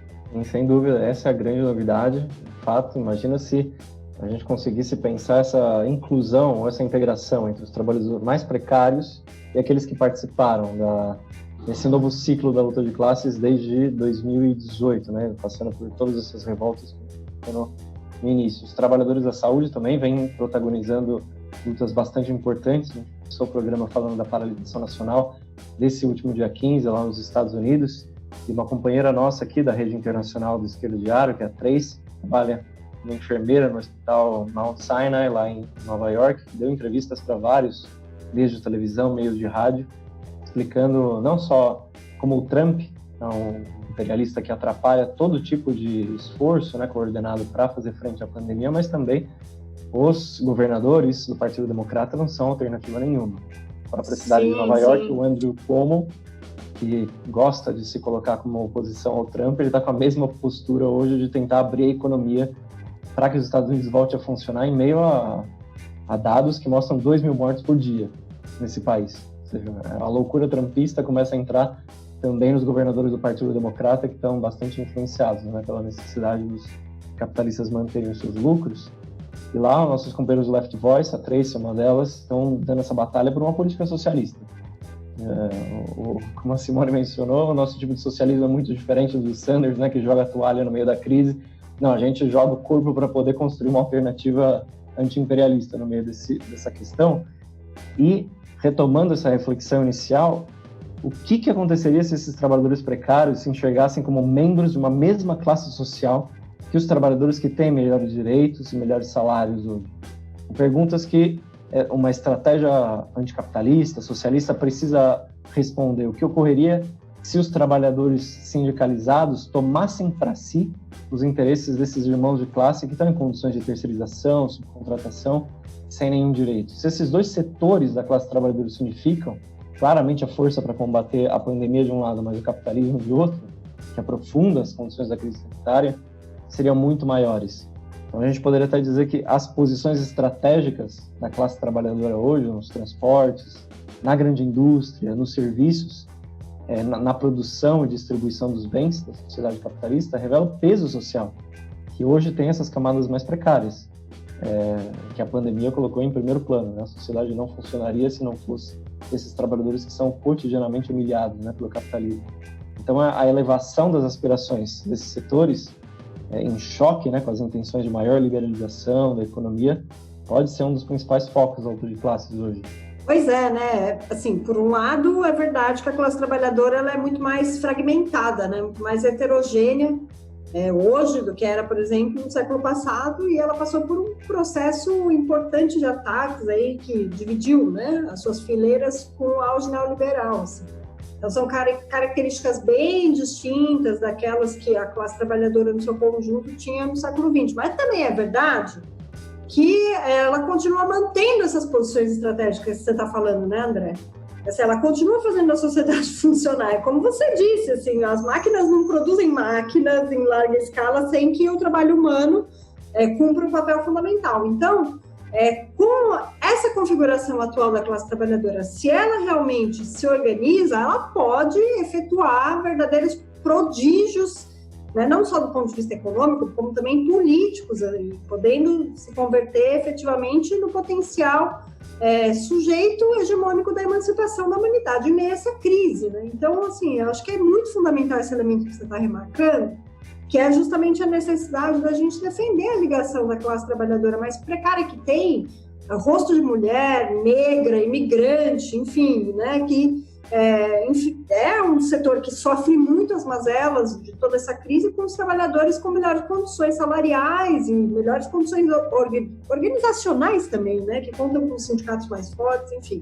Sem dúvida, essa é a grande novidade. De fato, imagina se a gente conseguisse pensar essa inclusão, ou essa integração entre os trabalhadores mais precários e aqueles que participaram desse novo ciclo da luta de classes desde 2018, né? Passando por todas essas revoltas que no início. Os trabalhadores da saúde também vêm protagonizando lutas bastante importantes, né? o programa falando da paralisação nacional desse último dia 15, lá nos Estados Unidos, e uma companheira nossa aqui da Rede Internacional do Esquerdo Diário, que é a Trace, trabalha como enfermeira no Hospital Mount Sinai, lá em Nova York, deu entrevistas para vários meios de televisão, meios de rádio, explicando não só como o Trump é um imperialista que atrapalha todo tipo de esforço, né, coordenado para fazer frente à pandemia, mas também os governadores do Partido Democrata não são alternativa nenhuma. A própria cidade de Nova York, o Andrew Cuomo, que gosta de se colocar como oposição ao Trump, ele está com a mesma postura hoje de tentar abrir a economia para que os Estados Unidos volte a funcionar em meio a dados que mostram 2 mil mortes por dia nesse país. Ou seja, a loucura trumpista começa a entrar também nos governadores do Partido Democrata, que estão bastante influenciados, né, pela necessidade dos capitalistas manterem os seus lucros. E lá, nossos companheiros do Left Voice, a Tracy, uma delas, estão dando essa batalha por uma política socialista. Como a Simone mencionou, o nosso tipo de socialismo é muito diferente do Sanders, né, que joga a toalha no meio da crise. Não, a gente joga o corpo para poder construir uma alternativa anti-imperialista no meio dessa questão. E, retomando essa reflexão inicial, o que aconteceria se esses trabalhadores precários se enxergassem como membros de uma mesma classe social que os trabalhadores que têm melhores direitos e melhores salários hoje? Perguntas que uma estratégia anticapitalista, socialista, precisa responder. O que ocorreria se os trabalhadores sindicalizados tomassem para si os interesses desses irmãos de classe que estão em condições de terceirização, subcontratação, sem nenhum direito? Se esses dois setores da classe trabalhadora se unificam, claramente a força para combater a pandemia de um lado, mas o capitalismo de outro, que aprofunda as condições da crise sanitária, seriam muito maiores. Então a gente poderia até dizer que as posições estratégicas da classe trabalhadora hoje, nos transportes, na grande indústria, nos serviços, na produção e distribuição dos bens da sociedade capitalista, revela o peso social, que hoje tem essas camadas mais precárias, que a pandemia colocou em primeiro plano, né? A sociedade não funcionaria se não fosse esses trabalhadores que são cotidianamente humilhados, né, pelo capitalismo. Então a elevação das aspirações desses setores, em choque, né, com as intenções de maior liberalização da economia, pode ser um dos principais focos da luta de classes hoje. Pois é, né? Assim, por um lado, é verdade que a classe trabalhadora ela é muito mais fragmentada, né? Muito mais heterogênea hoje do que era, por exemplo, no século passado, e ela passou por um processo importante de ataques aí que dividiu, né, as suas fileiras com o auge neoliberal, assim. Então, são características bem distintas daquelas que a classe trabalhadora no seu conjunto tinha no século XX. Mas também é verdade que ela continua mantendo essas posições estratégicas que você está falando, né, André? Assim, ela continua fazendo a sociedade funcionar. Como você disse, assim, as máquinas não produzem máquinas em larga escala sem que o trabalho humano cumpra um papel fundamental. Então, com essa configuração atual da classe trabalhadora, se ela realmente se organiza, ela pode efetuar verdadeiros prodígios, né, não só do ponto de vista econômico, como também políticos, podendo se converter efetivamente no potencial sujeito hegemônico da emancipação da humanidade em meio a essa crise, né? Então, assim, eu acho que é muito fundamental esse elemento que você está remarcando, que é justamente a necessidade da gente defender a ligação da classe trabalhadora mais precária que tem, rosto de mulher, negra, imigrante, enfim, né, que é um setor que sofre muito as mazelas de toda essa crise, com os trabalhadores com melhores condições salariais e melhores condições organizacionais também, né, que contam com sindicatos mais fortes, enfim,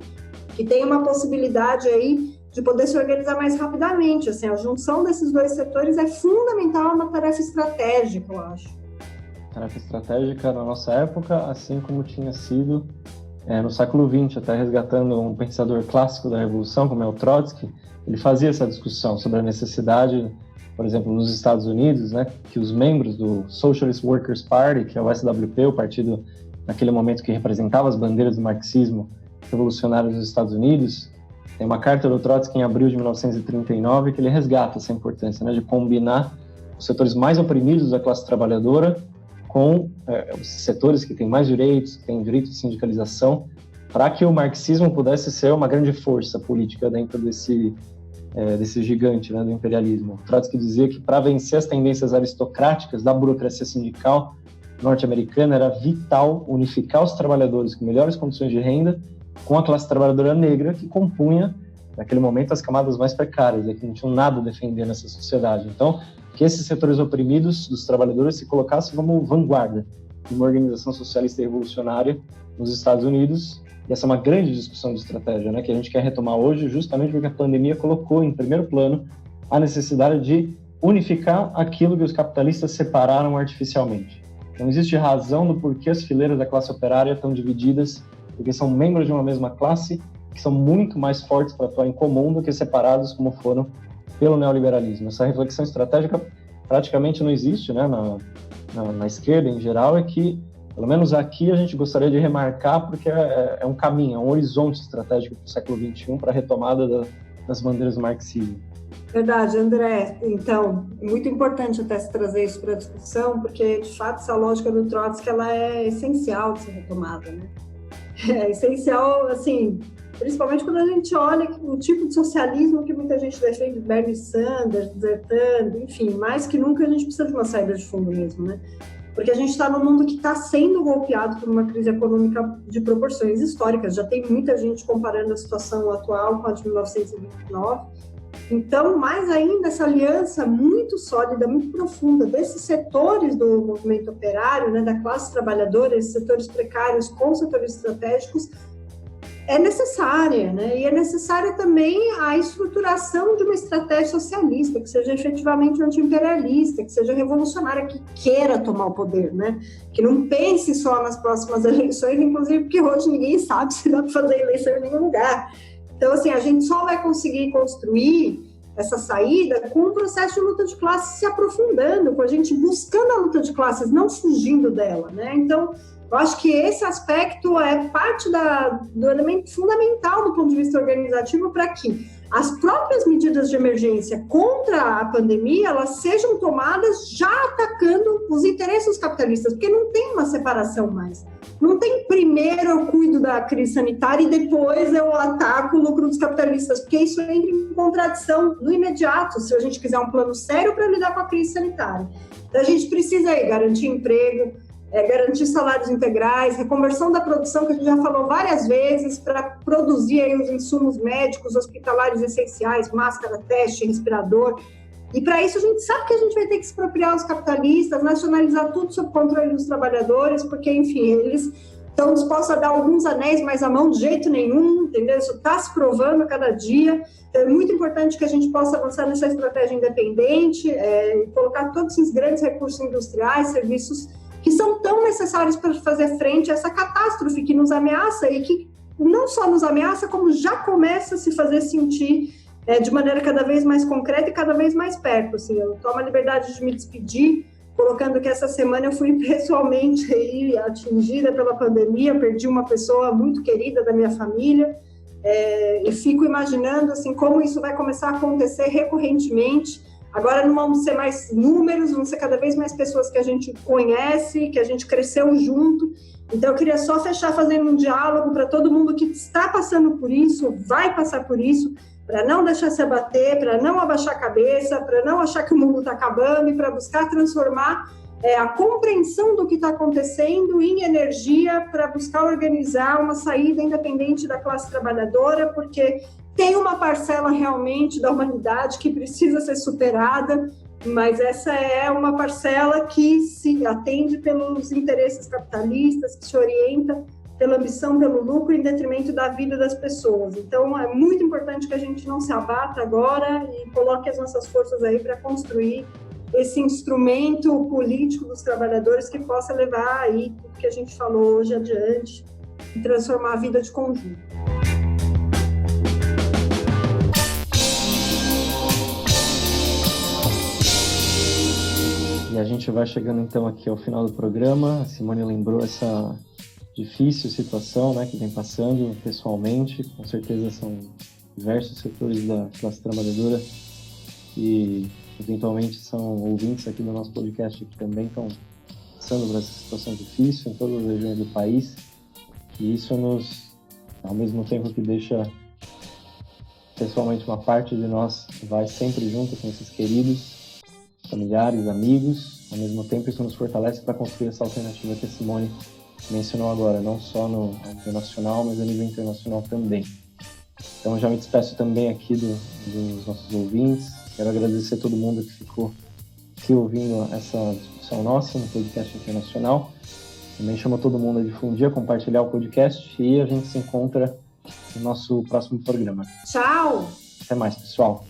que tem uma possibilidade aí de poder se organizar mais rapidamente. Assim, a junção desses dois setores é fundamental, uma tarefa estratégica, eu acho. Tarefa estratégica na nossa época, assim como tinha sido no século XX, até resgatando um pensador clássico da Revolução, como é o Trotsky. Ele fazia essa discussão sobre a necessidade, por exemplo, nos Estados Unidos, né, que os membros do Socialist Workers Party, que é o SWP, o partido naquele momento que representava as bandeiras do marxismo revolucionário nos Estados Unidos, tem uma carta do Trotsky em abril de 1939 que ele resgata essa importância, né, de combinar os setores mais oprimidos da classe trabalhadora com os setores que têm mais direitos, que têm direito de sindicalização, para que o marxismo pudesse ser uma grande força política dentro desse gigante, né, do imperialismo. Trotsky dizia que para vencer as tendências aristocráticas da burocracia sindical norte-americana era vital unificar os trabalhadores com melhores condições de renda com a classe trabalhadora negra, que compunha, naquele momento, as camadas mais precárias, que não tinham nada a defender nessa sociedade. Então, que esses setores oprimidos dos trabalhadores se colocassem como vanguarda de uma organização socialista e revolucionária nos Estados Unidos. E essa é uma grande discussão de estratégia, né, que a gente quer retomar hoje, justamente porque a pandemia colocou em primeiro plano a necessidade de unificar aquilo que os capitalistas separaram artificialmente. Não existe razão do porquê as fileiras da classe operária estão divididas, porque são membros de uma mesma classe, que são muito mais fortes para atuar em comum do que separados como foram pelo neoliberalismo. Essa reflexão estratégica praticamente não existe, né, na esquerda em geral, é que, pelo menos aqui, a gente gostaria de remarcar, porque é um caminho, é um horizonte estratégico para o século XXI, para a retomada das bandeiras do marxismo. Verdade, André. Então, é muito importante até se trazer isso para a discussão, porque, de fato, essa lógica do Trotsky, ela é essencial de ser retomada, né? É essencial, assim, principalmente quando a gente olha o tipo de socialismo que muita gente defende, Bernie Sanders, desertando, enfim, mais que nunca a gente precisa de uma saída de fundo mesmo, né? Porque a gente está num mundo que está sendo golpeado por uma crise econômica de proporções históricas. Já tem muita gente comparando a situação atual com a de 1929. Então, mais ainda, essa aliança muito sólida, muito profunda desses setores do movimento operário, né, da classe trabalhadora, esses setores precários com setores estratégicos, é necessária, né? E é necessária também a estruturação de uma estratégia socialista, que seja efetivamente anti-imperialista, que seja revolucionária, que queira tomar o poder, né? Que não pense só nas próximas eleições, inclusive porque hoje ninguém sabe se dá para fazer eleição em nenhum lugar. Então, assim, a gente só vai conseguir construir essa saída com o processo de luta de classes se aprofundando, com a gente buscando a luta de classes, não fugindo dela, né? Então, eu acho que esse aspecto é parte do elemento fundamental do ponto de vista organizativo para que as próprias medidas de emergência contra a pandemia, elas sejam tomadas já atacando os interesses capitalistas, porque não tem uma separação mais. Não tem primeiro eu cuido da crise sanitária e depois eu ataco o lucro dos capitalistas, porque isso entra em contradição no imediato, se a gente quiser um plano sério para lidar com a crise sanitária. Então, a gente precisa aí garantir emprego, garantir salários integrais, reconversão da produção, que a gente já falou várias vezes, para produzir aí os insumos médicos, hospitalares essenciais, máscara, teste, respirador. E para isso a gente sabe que a gente vai ter que expropriar os capitalistas, nacionalizar tudo sob controle dos trabalhadores, porque, enfim, eles estão dispostos a dar alguns anéis, mas a mão de jeito nenhum, entendeu? Isso está se provando a cada dia. Então, é muito importante que a gente possa avançar nessa estratégia independente, e colocar todos esses grandes recursos industriais, serviços que são tão necessários para fazer frente a essa catástrofe que nos ameaça e que não só nos ameaça, como já começa a se fazer sentir de maneira cada vez mais concreta e cada vez mais perto. Assim, eu tomo a liberdade de me despedir, colocando que essa semana eu fui pessoalmente aí atingida pela pandemia, perdi uma pessoa muito querida da minha família, e fico imaginando assim, como isso vai começar a acontecer recorrentemente. Agora não vão ser mais números, vão ser cada vez mais pessoas que a gente conhece, que a gente cresceu junto. Então, eu queria só fechar fazendo um diálogo para todo mundo que está passando por isso, vai passar por isso, para não deixar se abater, para não abaixar a cabeça, para não achar que o mundo está acabando e para buscar transformar a compreensão do que está acontecendo em energia para buscar organizar uma saída independente da classe trabalhadora, porque tem uma parcela realmente da humanidade que precisa ser superada, mas essa é uma parcela que se atende pelos interesses capitalistas, que se orienta pela ambição, pelo lucro, em detrimento da vida das pessoas. Então, é muito importante que a gente não se abata agora e coloque as nossas forças aí para construir esse instrumento político dos trabalhadores que possa levar aí tudo que a gente falou hoje adiante e transformar a vida de conjunto. E a gente vai chegando então aqui ao final do programa. A Simone lembrou essa difícil situação, né, que vem passando pessoalmente. Com certeza são diversos setores da classe trabalhadora e eventualmente são ouvintes aqui do nosso podcast que também estão passando por essa situação difícil em todas as regiões do país. E isso nos, ao mesmo tempo que deixa pessoalmente uma parte de nós vai sempre junto com esses queridos familiares, amigos, ao mesmo tempo isso nos fortalece para construir essa alternativa que a Simone mencionou agora, não só no nível nacional, mas a nível internacional também. Então, já me despeço também aqui dos nossos ouvintes. Quero agradecer a todo mundo que ficou aqui ouvindo essa discussão nossa no podcast internacional. Também chamo todo mundo a difundir, a compartilhar o podcast e a gente se encontra no nosso próximo programa. Tchau! Até mais, pessoal!